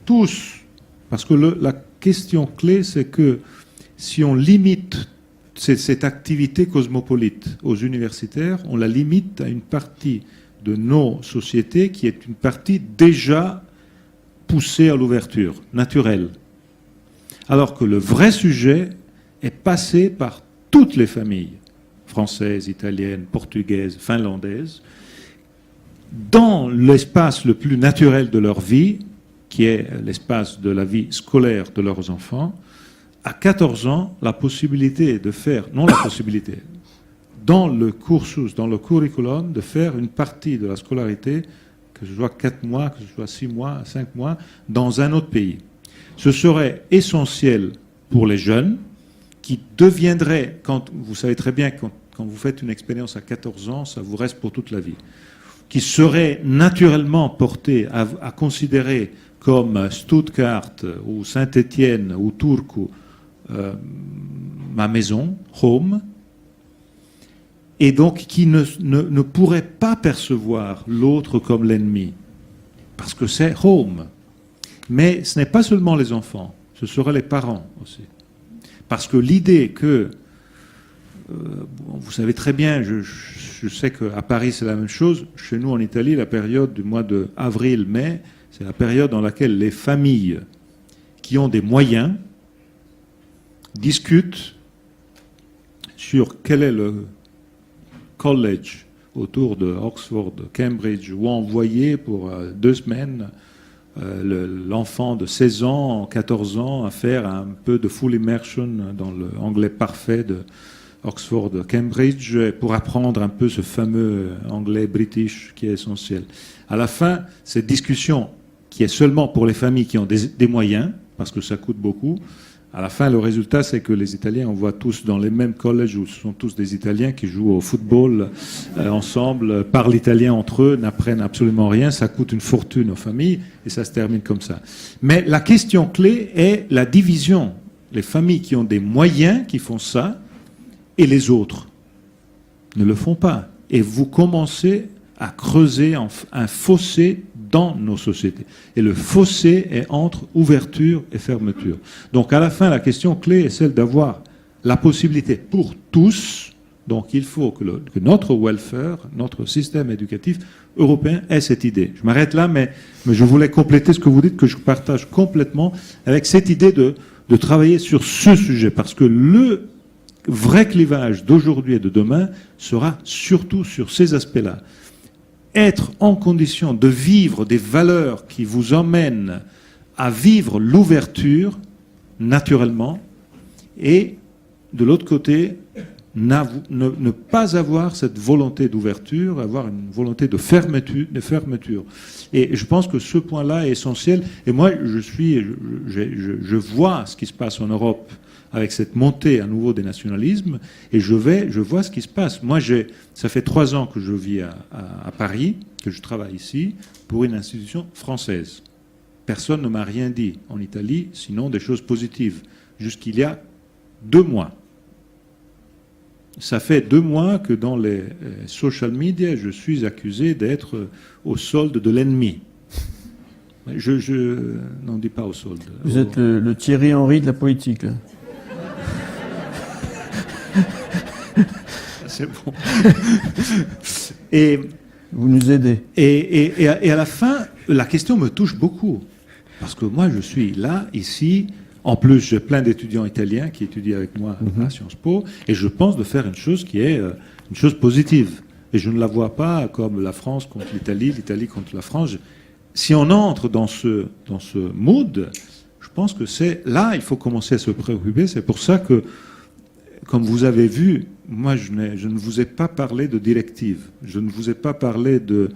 tous, parce que la question clé, c'est que si on limite cette activité cosmopolite aux universitaires, on la limite à une partie de nos sociétés qui est une partie déjà poussée à l'ouverture, naturelle. Alors que le vrai sujet est passé par toutes les familles, françaises, italiennes, portugaises, finlandaises, dans l'espace le plus naturel de leur vie, qui est l'espace de la vie scolaire de leurs enfants, à 14 ans, la possibilité de faire, non la possibilité, dans le cursus, dans le curriculum, de faire une partie de la scolarité, que ce soit 4 mois, que ce soit 6 mois, 5 mois, dans un autre pays. Ce serait essentiel pour les jeunes qui deviendraient, vous savez très bien, quand vous faites une expérience à 14 ans, ça vous reste pour toute la vie, qui seraient naturellement portés à considérer comme Stuttgart ou Saint-Étienne ou Turku, ma maison, home, et donc qui ne pourrait pas percevoir l'autre comme l'ennemi, parce que c'est home. Mais ce n'est pas seulement les enfants, ce seraient les parents aussi. Parce que l'idée que, vous savez très bien, je sais qu'à Paris c'est la même chose, chez nous en Italie, la période du mois de avril-mai, c'est la période dans laquelle les familles qui ont des moyens discutent sur quel est le college autour de Oxford, Cambridge, où envoyer pour 2 semaines l'enfant de 16 ans, 14 ans, à faire un peu de full immersion dans l'anglais parfait de Oxford, Cambridge, pour apprendre un peu ce fameux anglais british qui est essentiel. À la fin, cette discussion qui est seulement pour les familles qui ont des moyens, parce que ça coûte beaucoup, à la fin, le résultat, c'est que les Italiens, on voit tous dans les mêmes collèges où ce sont tous des Italiens qui jouent au football ensemble, parlent italien entre eux, n'apprennent absolument rien, ça coûte une fortune aux familles, et ça se termine comme ça. Mais la question clé est la division. Les familles qui ont des moyens qui font ça, et les autres ne le font pas. Et vous commencez à creuser un fossé dans nos sociétés. Et le fossé est entre ouverture et fermeture. Donc à la fin, la question clé est celle d'avoir la possibilité pour tous. Donc il faut que notre welfare, notre système éducatif européen ait cette idée. Je m'arrête là, mais je voulais compléter ce que vous dites, que je partage complètement, avec cette idée de travailler sur ce sujet, parce que le vrai clivage d'aujourd'hui et de demain sera surtout sur ces aspects-là. Être en condition de vivre des valeurs qui vous emmènent à vivre l'ouverture naturellement, et de l'autre côté, ne pas avoir cette volonté d'ouverture, avoir une volonté de fermeture. Et je pense que ce point-là est essentiel. Et moi, je vois ce qui se passe en Europe avec cette montée à nouveau des nationalismes, et je vois ce qui se passe. Moi, ça fait 3 ans que je vis à Paris, que je travaille ici, pour une institution française. Personne ne m'a rien dit en Italie, sinon des choses positives, jusqu'il y a 2 mois. Ça fait 2 mois que dans les social media, je suis accusé d'être au solde de l'ennemi. Je n'en dis pas au solde. Vous êtes le Thierry Henry de la politique, là. C'est bon. Et vous nous aidez. Et à la fin, la question me touche beaucoup. Parce que moi, je suis là, ici. En plus, j'ai plein d'étudiants italiens qui étudient avec moi à Sciences Po. Et je pense de faire une chose qui est une chose positive. Et je ne la vois pas comme la France contre l'Italie, l'Italie contre la France. Si on entre dans ce mood, je pense que c'est là, il faut commencer à se préoccuper. C'est pour ça que, comme vous avez vu, moi, je ne vous ai pas parlé de directives. Je ne vous ai pas parlé de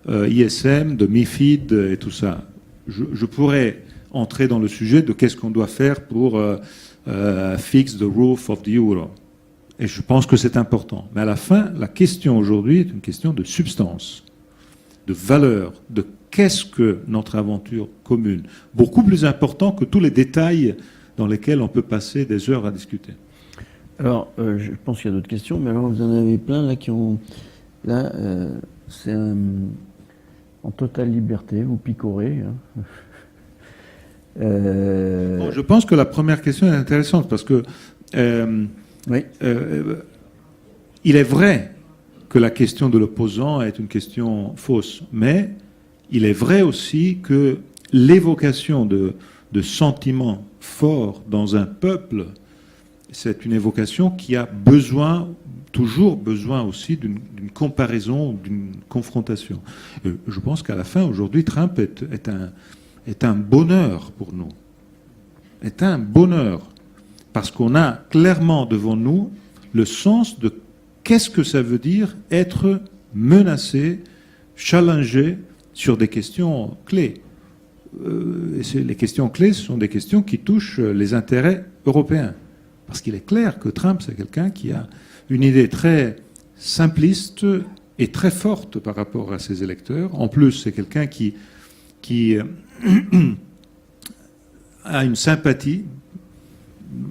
ISM, de MIFID et tout ça. Je pourrais entrer dans le sujet de qu'est-ce qu'on doit faire pour fix the roof of the euro. Et je pense que c'est important. Mais à la fin, la question aujourd'hui est une question de substance, de valeur, de qu'est-ce que notre aventure commune. Beaucoup plus important que tous les détails dans lesquels on peut passer des heures à discuter. Alors, je pense qu'il y a d'autres questions, mais alors vous en avez plein là qui ont... Là, c'est en totale liberté, vous picorez. Hein. Bon, je pense que la première question est intéressante parce que oui. Il est vrai que la question de l'opposant est une question fausse, mais il est vrai aussi que l'évocation de sentiments forts dans un peuple, c'est une évocation qui a toujours besoin aussi d'une comparaison, d'une confrontation. Et je pense qu'à la fin, aujourd'hui, Trump est un bonheur pour nous. Est un bonheur. Parce qu'on a clairement devant nous le sens de qu'est-ce que ça veut dire être menacé, challengé sur des questions clés. Les questions clés, ce sont des questions qui touchent les intérêts européens. Parce qu'il est clair que Trump, c'est quelqu'un qui a une idée très simpliste et très forte par rapport à ses électeurs. En plus, c'est quelqu'un qui a une sympathie,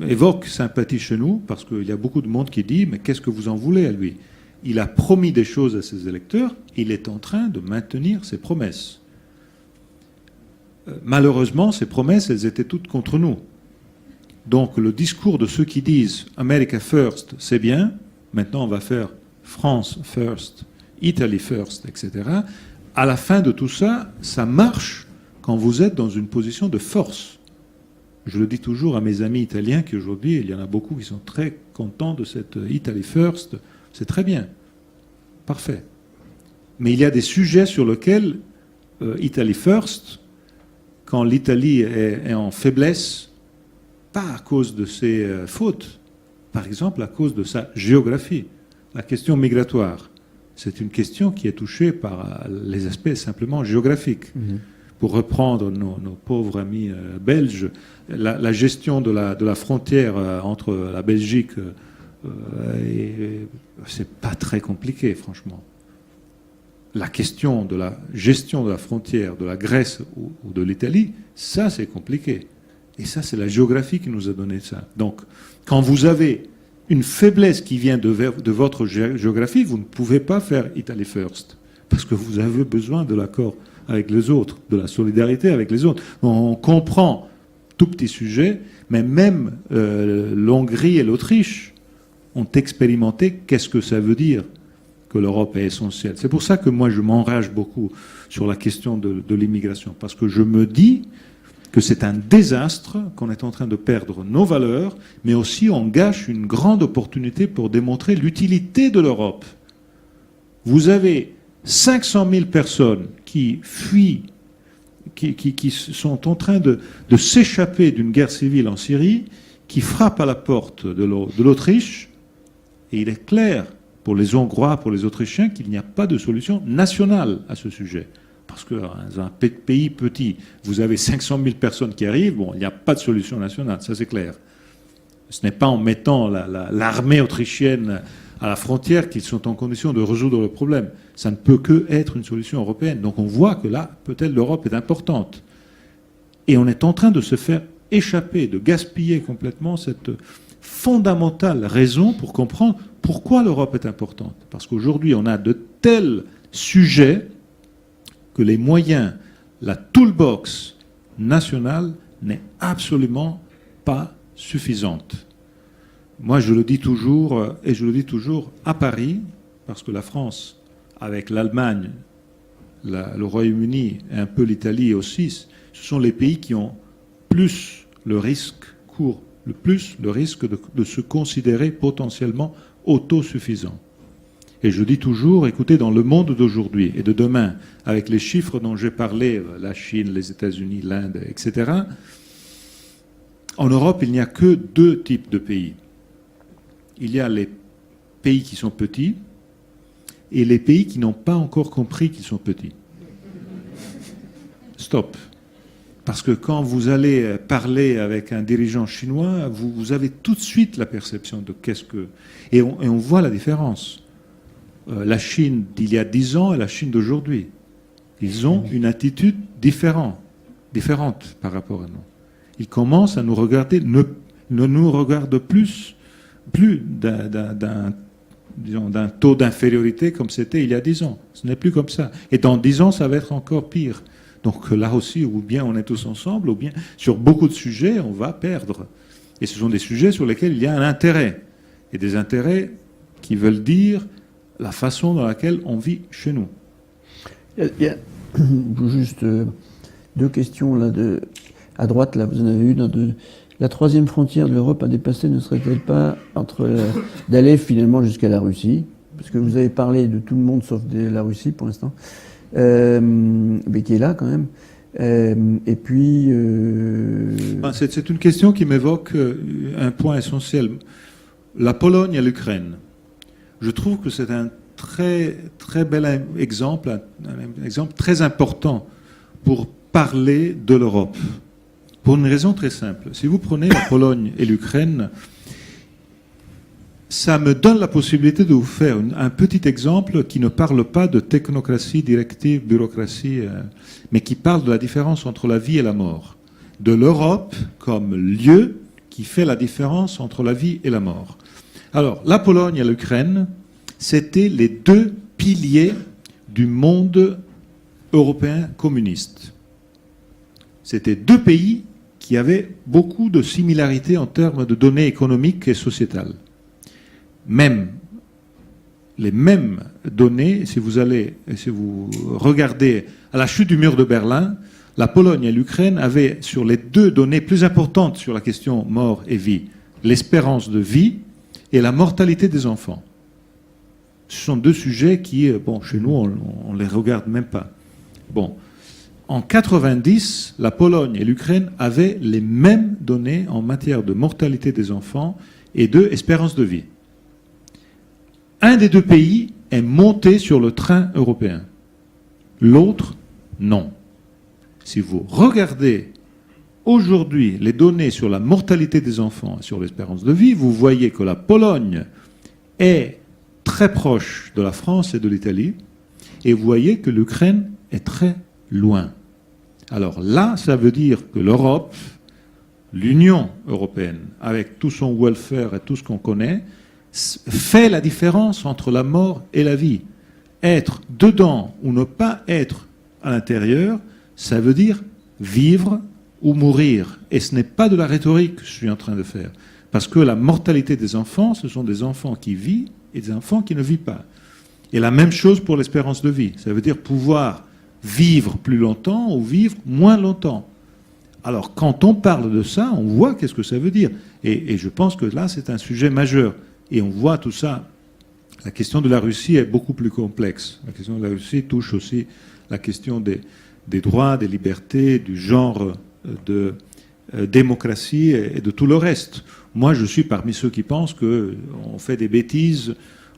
évoque sympathie chez nous, parce qu'il y a beaucoup de monde qui dit « mais qu'est-ce que vous en voulez à lui ?» Il a promis des choses à ses électeurs, il est en train de maintenir ses promesses. Malheureusement, ces promesses, elles étaient toutes contre nous. Donc le discours de ceux qui disent « America first, c'est bien, maintenant on va faire France first, Italy first, etc. » À la fin de tout ça, ça marche quand vous êtes dans une position de force. Je le dis toujours à mes amis italiens qui aujourd'hui, il y en a beaucoup qui sont très contents de cette Italy First. C'est très bien. Parfait. Mais il y a des sujets sur lesquels Italy First, quand l'Italie est en faiblesse, pas à cause de ses fautes, par exemple à cause de sa géographie. La question migratoire, c'est une question qui est touchée par les aspects simplement géographiques. Mmh. Pour reprendre nos pauvres amis belges, la gestion de la frontière entre la Belgique, c'est pas très compliqué, franchement. La question de la gestion de la frontière de la Grèce ou de l'Italie, ça c'est compliqué. Et ça, c'est la géographie qui nous a donné ça. Donc, quand vous avez une faiblesse qui vient de votre géographie, vous ne pouvez pas faire Italy First. parce que vous avez besoin de l'accord avec les autres, de la solidarité avec les autres. On comprend tout petit sujet, mais même l'Hongrie et l'Autriche ont expérimenté qu'est-ce que ça veut dire que l'Europe est essentielle. C'est pour ça que moi je m'enrage beaucoup sur la question de l'immigration, parce que je me dis que c'est un désastre, qu'on est en train de perdre nos valeurs, mais aussi on gâche une grande opportunité pour démontrer l'utilité de l'Europe. Vous avez 500 000 personnes qui fuient, qui sont en train de s'échapper d'une guerre civile en Syrie, qui frappent à la porte de l'Autriche, et il est clair pour les Hongrois, pour les Autrichiens, qu'il n'y a pas de solution nationale à ce sujet. Parce que dans un pays petit, vous avez 500 000 personnes qui arrivent, bon, il n'y a pas de solution nationale, ça c'est clair. Ce n'est pas en mettant l'armée autrichienne à la frontière qu'ils sont en condition de résoudre le problème. Ça ne peut que être une solution européenne. Donc on voit que là, peut-être l'Europe est importante. Et on est en train de se faire échapper, de gaspiller complètement cette fondamentale raison pour comprendre pourquoi l'Europe est importante. Parce qu'aujourd'hui, on a de tels sujets que les moyens, la toolbox nationale n'est absolument pas suffisante. Moi, je le dis toujours, et je le dis toujours à Paris, parce que la France, avec l'Allemagne, le Royaume-Uni et un peu l'Italie aussi, ce sont les pays qui ont plus le risque, courent le plus le risque de se considérer potentiellement autosuffisants. Et je dis toujours, écoutez, dans le monde d'aujourd'hui et de demain, avec les chiffres dont j'ai parlé, la Chine, les États-Unis, l'Inde, etc., en Europe, il n'y a que deux types de pays. Il y a les pays qui sont petits et les pays qui n'ont pas encore compris qu'ils sont petits. Stop. Parce que quand vous allez parler avec un dirigeant chinois, vous avez tout de suite la perception de qu'est-ce que... Et on voit la différence. La Chine d'il y a 10 ans et la Chine d'aujourd'hui. Ils ont une attitude différente par rapport à nous. Ils commencent à nous regarder, ne nous regardent plus d'un taux d'infériorité comme c'était il y a 10 ans. Ce n'est plus comme ça. Et dans 10 ans, ça va être encore pire. Donc là aussi, ou bien on est tous ensemble, ou bien sur beaucoup de sujets, on va perdre. Et ce sont des sujets sur lesquels il y a un intérêt. Et des intérêts qui veulent dire la façon dans laquelle on vit chez nous. Il y a juste deux questions là à droite, là, vous en avez une. La troisième frontière de l'Europe à dépasser ne serait-elle pas d'aller finalement jusqu'à la Russie? Parce que vous avez parlé de tout le monde sauf de la Russie pour l'instant, mais qui est là quand même. Et puis... C'est une question qui m'évoque un point essentiel. La Pologne et l'Ukraine. Je trouve que c'est un très, très bel exemple, un exemple très important pour parler de l'Europe. Pour une raison très simple. Si vous prenez la Pologne et l'Ukraine, ça me donne la possibilité de vous faire un petit exemple qui ne parle pas de technocratie, directive, bureaucratie, mais qui parle de la différence entre la vie et la mort. De l'Europe comme lieu qui fait la différence entre la vie et la mort. Alors, la Pologne et l'Ukraine, c'était les deux piliers du monde européen communiste. C'était deux pays qui avaient beaucoup de similarités en termes de données économiques et sociétales. Même les mêmes données, si vous regardez à la chute du mur de Berlin, la Pologne et l'Ukraine avaient sur les deux données plus importantes sur la question mort et vie, l'espérance de vie et la mortalité des enfants. Ce sont deux sujets qui, bon, chez nous, on ne les regarde même pas. Bon. En 90, la Pologne et l'Ukraine avaient les mêmes données en matière de mortalité des enfants et de espérance de vie. Un des deux pays est monté sur le train européen. L'autre, non. Si vous regardez aujourd'hui les données sur la mortalité des enfants et sur l'espérance de vie, vous voyez que la Pologne est très proche de la France et de l'Italie, et vous voyez que l'Ukraine est très loin. Alors là, ça veut dire que l'Europe, l'Union européenne, avec tout son welfare et tout ce qu'on connaît, fait la différence entre la mort et la vie. être dedans ou ne pas être à l'intérieur, ça veut dire vivre ou mourir. Et ce n'est pas de la rhétorique que je suis en train de faire. Parce que la mortalité des enfants, ce sont des enfants qui vivent et des enfants qui ne vivent pas. Et la même chose pour l'espérance de vie. Ça veut dire pouvoir vivre plus longtemps ou vivre moins longtemps. Alors, quand on parle de ça, on voit qu'est-ce que ça veut dire. Et je pense que là, c'est un sujet majeur. Et on voit tout ça. La question de la Russie est beaucoup plus complexe. La question de la Russie touche aussi la question des droits, des libertés, du genre de démocratie et de tout le reste. Moi, je suis parmi ceux qui pensent qu'on fait des bêtises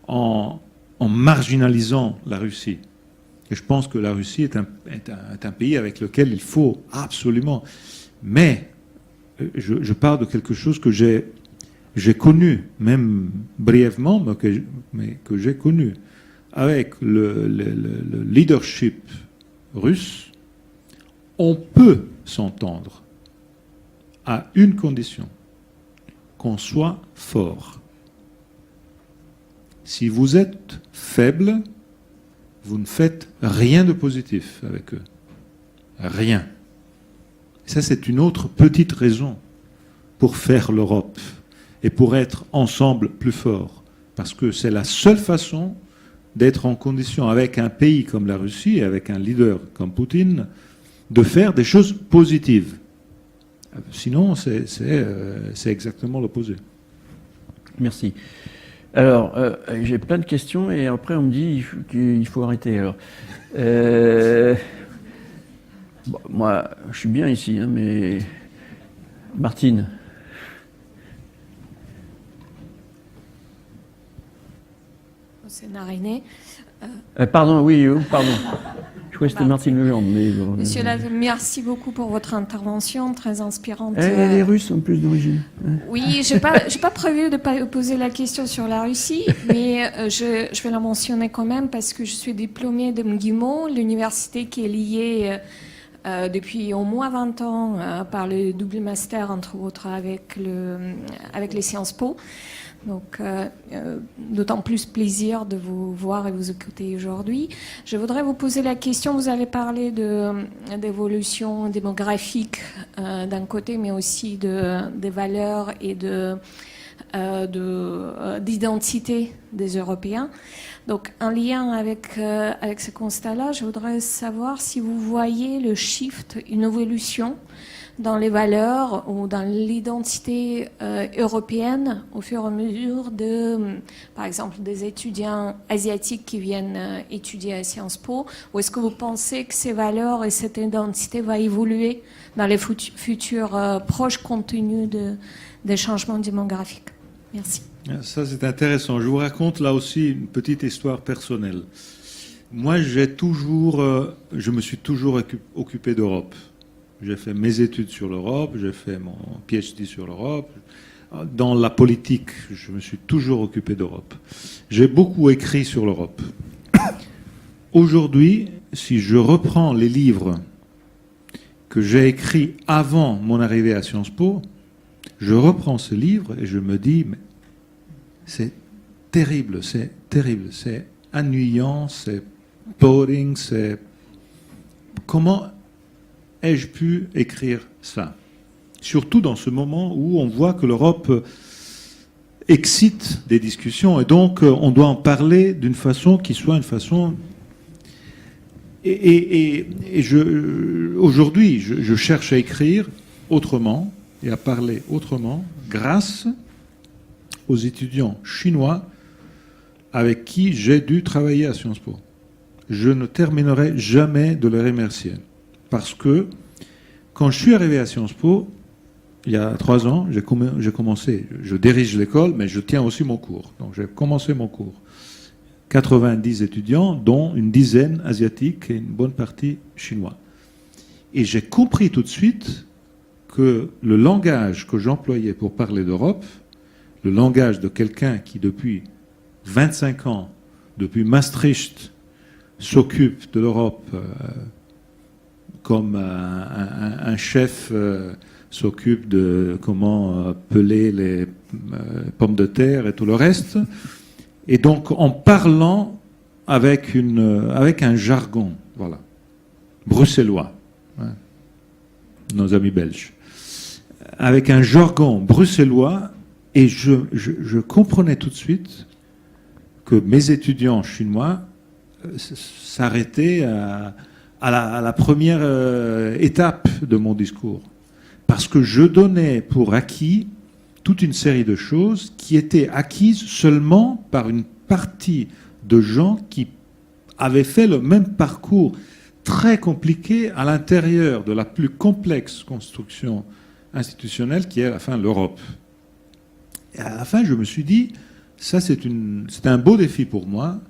en marginalisant la Russie. Et je pense que la Russie est un pays avec lequel il faut absolument. Mais je parle de quelque chose que j'ai connu, même brièvement, mais que j'ai connu. Avec le leadership russe, on peut s'entendre à une condition, qu'on soit fort. Si vous êtes faible, vous ne faites rien de positif avec eux. Rien. Ça, c'est une autre petite raison pour faire l'Europe et pour être ensemble plus forts. Parce que c'est la seule façon d'être en condition, avec un pays comme la Russie, avec un leader comme Poutine, de faire des choses positives. Sinon, c'est exactement l'opposé. Merci. Alors, j'ai plein de questions et après on me dit qu'il faut arrêter. Alors, bon, moi, je suis bien ici, hein, mais Martine. C'est Nariné. Pardon, oui, pardon. Je crois que c'était Martine Legendre. Mais bon, Monsieur Latte, merci beaucoup pour votre intervention, très inspirante. Elle est russe en plus d'origine. Oui, j'ai pas prévu de pas poser la question sur la Russie, mais je vais la mentionner quand même parce que je suis diplômée de MGIMO, l'université qui est liée depuis au moins 20 ans par le double master, entre autres, avec les Sciences Po. Donc, d'autant plus plaisir de vous voir et vous écouter aujourd'hui. Je voudrais vous poser la question, vous avez parlé d'évolution démographique d'un côté, mais aussi des valeurs et d'identité des Européens. Donc, en lien avec ce constat-là, je voudrais savoir si vous voyez le shift, une évolution dans les valeurs ou dans l'identité européenne au fur et à mesure par exemple, des étudiants asiatiques qui viennent étudier à Sciences Po, ou est-ce que vous pensez que ces valeurs et cette identité va évoluer dans les futurs proches compte tenu des changements démographiques? Merci. Ça, c'est intéressant. Je vous raconte là aussi une petite histoire personnelle. Moi, je me suis toujours occupé d'Europe. J'ai fait mes études sur l'Europe, j'ai fait mon PhD sur l'Europe. Dans la politique, je me suis toujours occupé d'Europe. J'ai beaucoup écrit sur l'Europe. Aujourd'hui, si je reprends les livres que j'ai écrits avant mon arrivée à Sciences Po, je reprends ce livre et je me dis, mais c'est terrible, c'est ennuyant, c'est boring, c'est... Comment ai-je pu écrire ça? Surtout dans ce moment où on voit que l'Europe excite des discussions et donc on doit en parler d'une façon qui soit une façon... Aujourd'hui, je cherche à écrire autrement et à parler autrement grâce aux étudiants chinois avec qui j'ai dû travailler à Sciences Po. Je ne terminerai jamais de les remercier. Parce que quand je suis arrivé à Sciences Po, il y a 3 ans, j'ai commencé, je dirige l'école, mais je tiens aussi mon cours. Donc j'ai commencé mon cours. 90 étudiants, dont une dizaine asiatiques et une bonne partie chinois. Et j'ai compris tout de suite que le langage que j'employais pour parler d'Europe, le langage de quelqu'un qui depuis 25 ans, depuis Maastricht, s'occupe de l'Europe comme un chef s'occupe de comment peler les pommes de terre et tout le reste. Et donc, en parlant avec un jargon, voilà, bruxellois, hein, nos amis belges, avec un jargon bruxellois, et je comprenais tout de suite que mes étudiants chinois s'arrêtaient à la première étape de mon discours. Parce que je donnais pour acquis toute une série de choses qui étaient acquises seulement par une partie de gens qui avaient fait le même parcours très compliqué à l'intérieur de la plus complexe construction institutionnelle qui est à la fin l'Europe. Et à la fin, je me suis dit, ça c'est un beau défi pour moi,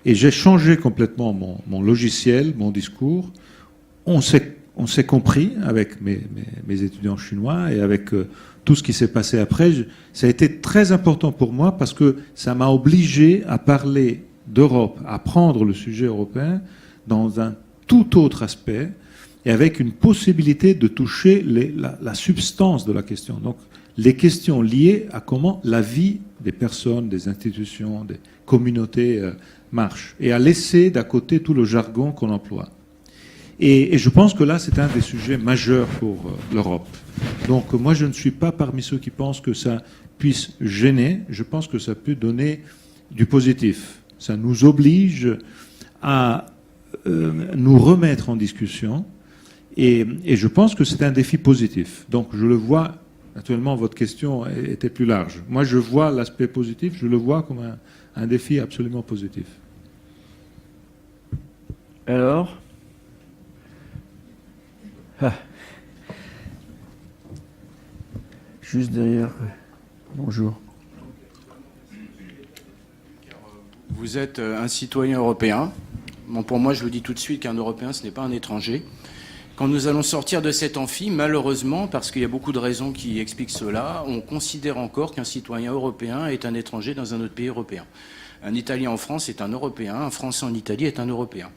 et j'ai changé complètement mon logiciel, mon discours. On s'est compris avec mes étudiants chinois et avec tout ce qui s'est passé après. Ça a été très important pour moi parce que ça m'a obligé à parler d'Europe, à prendre le sujet européen dans un tout autre aspect et avec une possibilité de toucher la substance de la question. Donc, les questions liées à comment la vie des personnes, des institutions, des communautés marche, et à laisser d'à côté tout le jargon qu'on emploie. Et je pense que là, c'est un des sujets majeurs pour l'Europe. Donc moi, je ne suis pas parmi ceux qui pensent que ça puisse gêner. Je pense que ça peut donner du positif. Ça nous oblige à nous remettre en discussion. Et je pense que c'est un défi positif. Donc je le vois, naturellement, votre question était plus large. Moi, je vois l'aspect positif, je le vois comme un défi absolument positif. Alors juste derrière. Bonjour. Vous êtes un citoyen européen. Bon, pour moi, je vous dis tout de suite qu'un Européen, ce n'est pas un étranger. Quand nous allons sortir de cet amphi, malheureusement, parce qu'il y a beaucoup de raisons qui expliquent cela, on considère encore qu'un citoyen européen est un étranger dans un autre pays européen. Un Italien en France est un Européen, un Français en Italie est un Européen.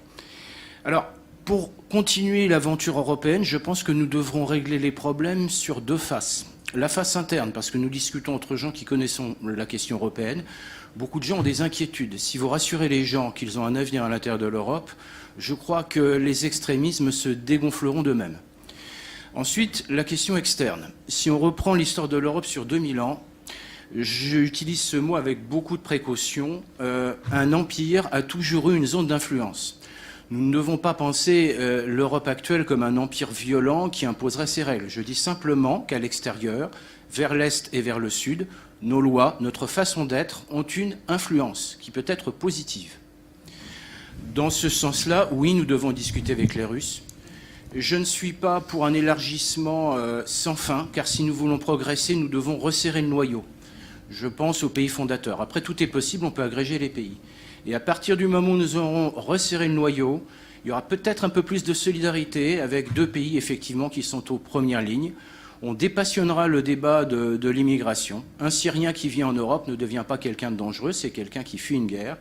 Alors, pour continuer l'aventure européenne, je pense que nous devrons régler les problèmes sur deux faces. La face interne, parce que nous discutons entre gens qui connaissent la question européenne. Beaucoup de gens ont des inquiétudes. Si vous rassurez les gens qu'ils ont un avenir à l'intérieur de l'Europe, je crois que les extrémismes se dégonfleront d'eux-mêmes. Ensuite, la question externe. Si on reprend l'histoire de l'Europe sur 2000 ans, j'utilise ce mot avec beaucoup de précaution, un empire a toujours eu une zone d'influence. Nous ne devons pas penser l'Europe actuelle comme un empire violent qui imposerait ses règles. Je dis simplement qu'à l'extérieur, vers l'Est et vers le Sud, nos lois, notre façon d'être ont une influence qui peut être positive. Dans ce sens-là, oui, nous devons discuter avec les Russes. Je ne suis pas pour un élargissement sans fin, car si nous voulons progresser, nous devons resserrer le noyau. Je pense aux pays fondateurs. Après, tout est possible, on peut agréger les pays. Et à partir du moment où nous aurons resserré le noyau, il y aura peut-être un peu plus de solidarité avec deux pays, effectivement, qui sont aux premières lignes. On dépassionnera le débat de l'immigration. Un Syrien qui vit en Europe ne devient pas quelqu'un de dangereux, c'est quelqu'un qui fuit une guerre.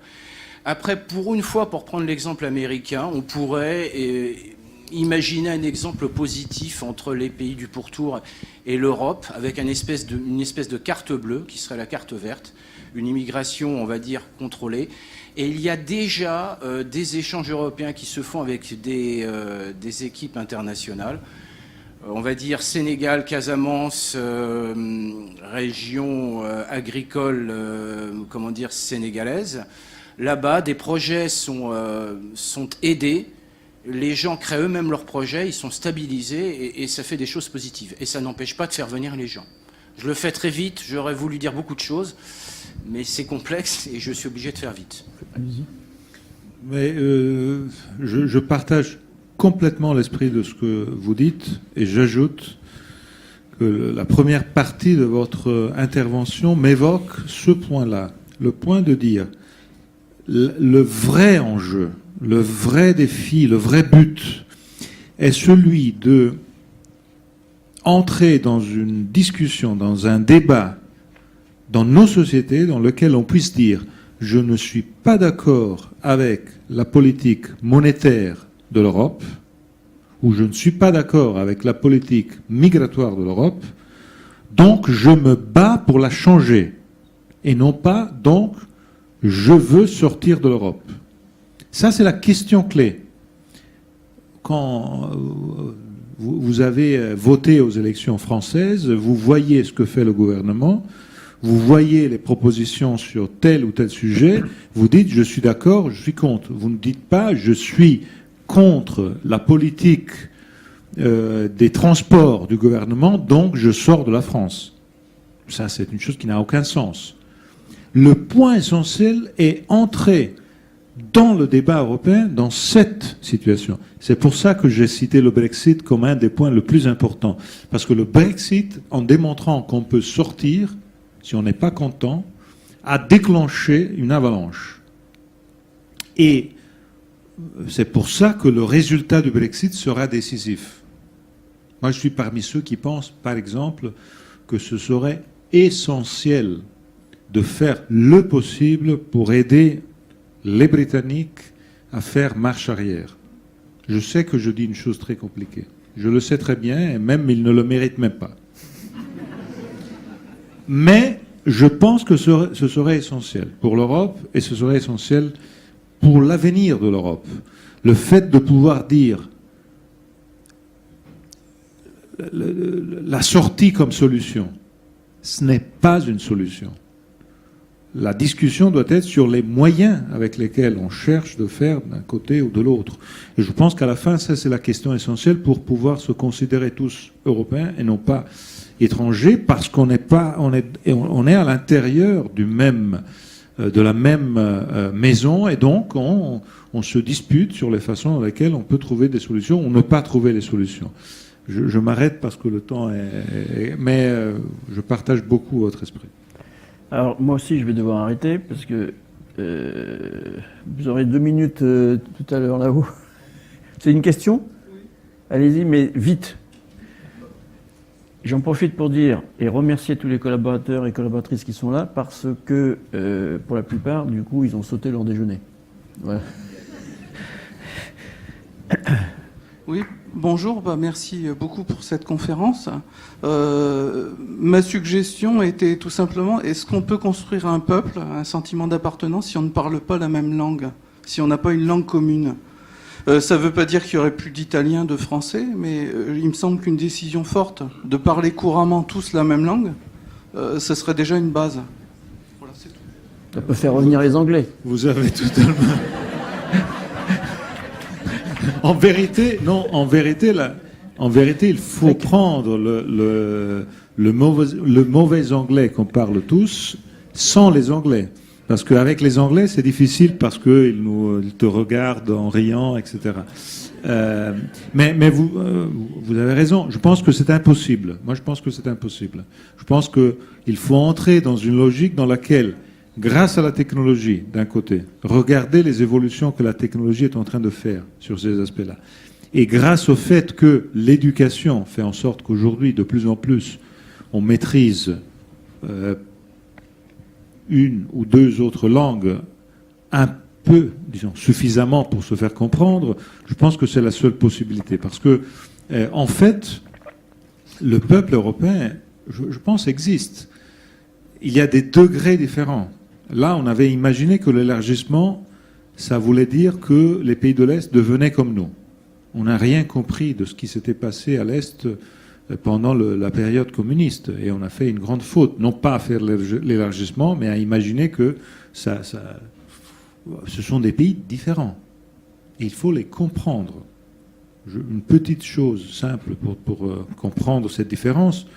Après, pour une fois, pour prendre l'exemple américain, on pourrait imaginer un exemple positif entre les pays du pourtour et l'Europe, avec une espèce de carte bleue, qui serait la carte verte, une immigration, on va dire, contrôlée. Et il y a déjà des échanges européens qui se font avec des équipes internationales. On va dire Sénégal, Casamance, région agricole, sénégalaise. Là-bas, des projets sont aidés. Les gens créent eux-mêmes leurs projets, ils sont stabilisés et ça fait des choses positives. Et ça n'empêche pas de faire venir les gens. Je le fais très vite, j'aurais voulu dire beaucoup de choses, mais c'est complexe et je suis obligé de faire vite. Allez-y. Mais je partage complètement l'esprit de ce que vous dites et j'ajoute que la première partie de votre intervention m'évoque ce point-là, le point de dire le vrai enjeu, le vrai défi, le vrai but est celui de entrer dans une discussion, dans un débat, dans nos sociétés, dans lequel on puisse dire « je ne suis pas d'accord avec la politique monétaire de l'Europe » ou « je ne suis pas d'accord avec la politique migratoire de l'Europe, donc je me bats pour la changer » et non pas « donc je veux sortir de l'Europe ». Ça, c'est la question clé. Quand vous avez voté aux élections françaises, vous voyez ce que fait le gouvernement, vous voyez les propositions sur tel ou tel sujet, vous dites je suis d'accord, je suis contre. Vous ne dites pas je suis contre la politique des transports du gouvernement, donc je sors de la France. Ça, c'est une chose qui n'a aucun sens. Le point essentiel est entrer dans le débat européen dans cette situation. C'est pour ça que j'ai cité le Brexit comme un des points le plus importants. Parce que le Brexit, en démontrant qu'on peut sortir, si on n'est pas content, a déclenché une avalanche. Et c'est pour ça que le résultat du Brexit sera décisif. Moi, je suis parmi ceux qui pensent, par exemple, que ce serait essentiel de faire le possible pour aider les Britanniques à faire marche arrière. Je sais que je dis une chose très compliquée. Je le sais très bien, et même ils ne le méritent même pas. Mais je pense que ce serait essentiel pour l'Europe et ce serait essentiel pour l'avenir de l'Europe. Le fait de pouvoir dire la sortie comme solution, ce n'est pas une solution. La discussion doit être sur les moyens avec lesquels on cherche de faire d'un côté ou de l'autre. Et je pense qu'à la fin, ça c'est la question essentielle pour pouvoir se considérer tous européens et non pas étrangers, parce qu'on est à l'intérieur du même, de la même maison, et donc on se dispute sur les façons dans lesquelles on peut trouver des solutions ou ne pas trouver les solutions. Je m'arrête parce que le temps est... Mais je partage beaucoup votre esprit. Alors, moi aussi, je vais devoir arrêter, parce que vous aurez 2 minutes tout à l'heure là-haut. C'est une question ? Oui. Allez-y, mais vite. J'en profite pour dire et remercier tous les collaborateurs et collaboratrices qui sont là, parce que, pour la plupart, du coup, ils ont sauté leur déjeuner. Voilà. Oui, bonjour, merci beaucoup pour cette conférence. Ma suggestion était tout simplement, est-ce qu'on peut construire un peuple, un sentiment d'appartenance, si on ne parle pas la même langue, si on n'a pas une langue commune ? Ça ne veut pas dire qu'il n'y aurait plus d'italien, de français, mais il me semble qu'une décision forte, de parler couramment tous la même langue, ce serait déjà une base. Voilà, c'est tout. Ça peut faire revenir les Anglais. Vous avez totalement... En vérité, il faut prendre le mauvais anglais qu'on parle tous sans les anglais. Parce qu'avec les anglais, c'est difficile parce qu'ils te regardent en riant, etc. Mais vous avez raison. Je pense que c'est impossible. Moi, je pense que c'est impossible. Je pense qu'il faut entrer dans une logique dans laquelle, grâce à la technologie, d'un côté, regardez les évolutions que la technologie est en train de faire sur ces aspects-là. Et grâce au fait que l'éducation fait en sorte qu'aujourd'hui, de plus en plus, on maîtrise une ou deux autres langues un peu, disons, suffisamment pour se faire comprendre, je pense que c'est la seule possibilité. Parce que, en fait, le peuple européen, je pense, existe. Il y a des degrés différents. Là, on avait imaginé que l'élargissement, ça voulait dire que les pays de l'Est devenaient comme nous. On n'a rien compris de ce qui s'était passé à l'Est pendant la période communiste. Et on a fait une grande faute, non pas à faire l'élargissement, mais à imaginer que ce sont des pays différents. Et il faut les comprendre. Une petite chose simple pour comprendre cette différence.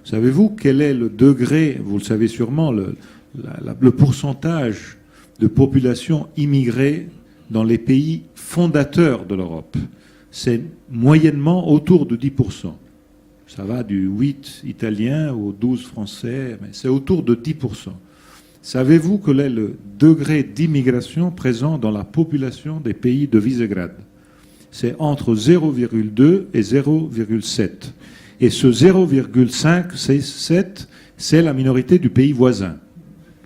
Savez-vous quel est le degré, vous le savez sûrement, le pourcentage de population immigrée dans les pays fondateurs de l'Europe? C'est moyennement autour de 10%. Ça va du 8 italien au 12 français, mais c'est autour de 10%. Savez-vous quel est le degré d'immigration présent dans la population des pays de Visegrad? C'est entre 0,2 et 0,7. Et ce 0,5, c'est la minorité du pays voisin.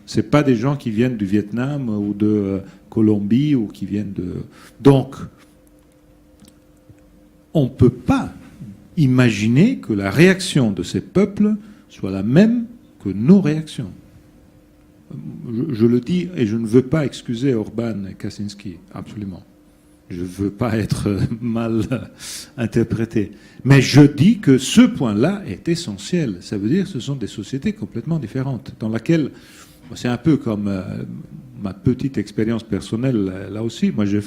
Ce n'est pas des gens qui viennent du Vietnam ou de Colombie ou qui viennent de... Donc, on ne peut pas imaginer que la réaction de ces peuples soit la même que nos réactions. Je le dis et je ne veux pas excuser Orban et Kaczynski, absolument. Je ne veux pas être mal interprété. Mais je dis que ce point-là est essentiel. Ça veut dire que ce sont des sociétés complètement différentes, dans laquelle, c'est un peu comme ma petite expérience personnelle, là aussi. Moi, j'ai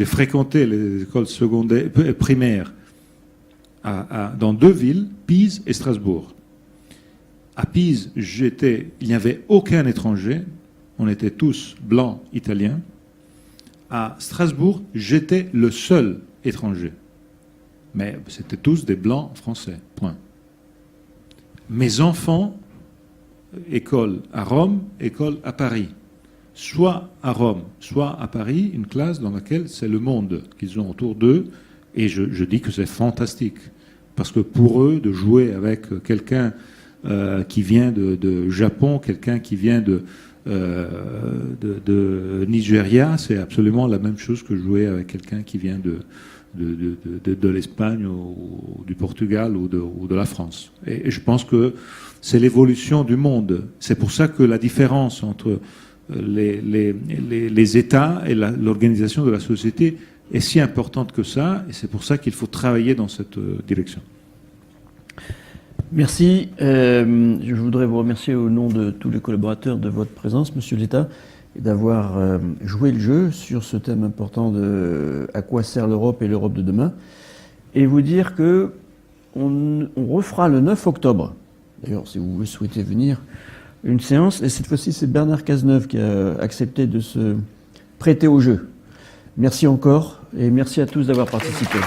fréquenté les écoles secondaires, primaires, dans 2 villes, Pise et Strasbourg. À Pise, il n'y avait aucun étranger. On était tous blancs italiens. À Strasbourg, j'étais le seul étranger. Mais c'était tous des blancs français, point. Mes enfants, école à Rome, école à Paris. Soit à Rome, soit à Paris, une classe dans laquelle c'est le monde qu'ils ont autour d'eux. Et je dis que c'est fantastique. Parce que pour eux, de jouer avec quelqu'un qui vient de Japon, quelqu'un qui vient de Nigeria, c'est absolument la même chose que jouer avec quelqu'un qui vient de l'Espagne ou du Portugal ou de la France. Et je pense que c'est l'évolution du monde. C'est pour ça que la différence entre les États et l'organisation de la société est si importante que ça, et c'est pour ça qu'il faut travailler dans cette direction. Merci. Je voudrais vous remercier au nom de tous les collaborateurs de votre présence, Monsieur l'État, et d'avoir joué le jeu sur ce thème important de à quoi sert l'Europe et l'Europe de demain. Et vous dire que on refera le 9 octobre, d'ailleurs si vous souhaitez venir, une séance, et cette fois-ci c'est Bernard Cazeneuve qui a accepté de se prêter au jeu. Merci encore, et merci à tous d'avoir participé.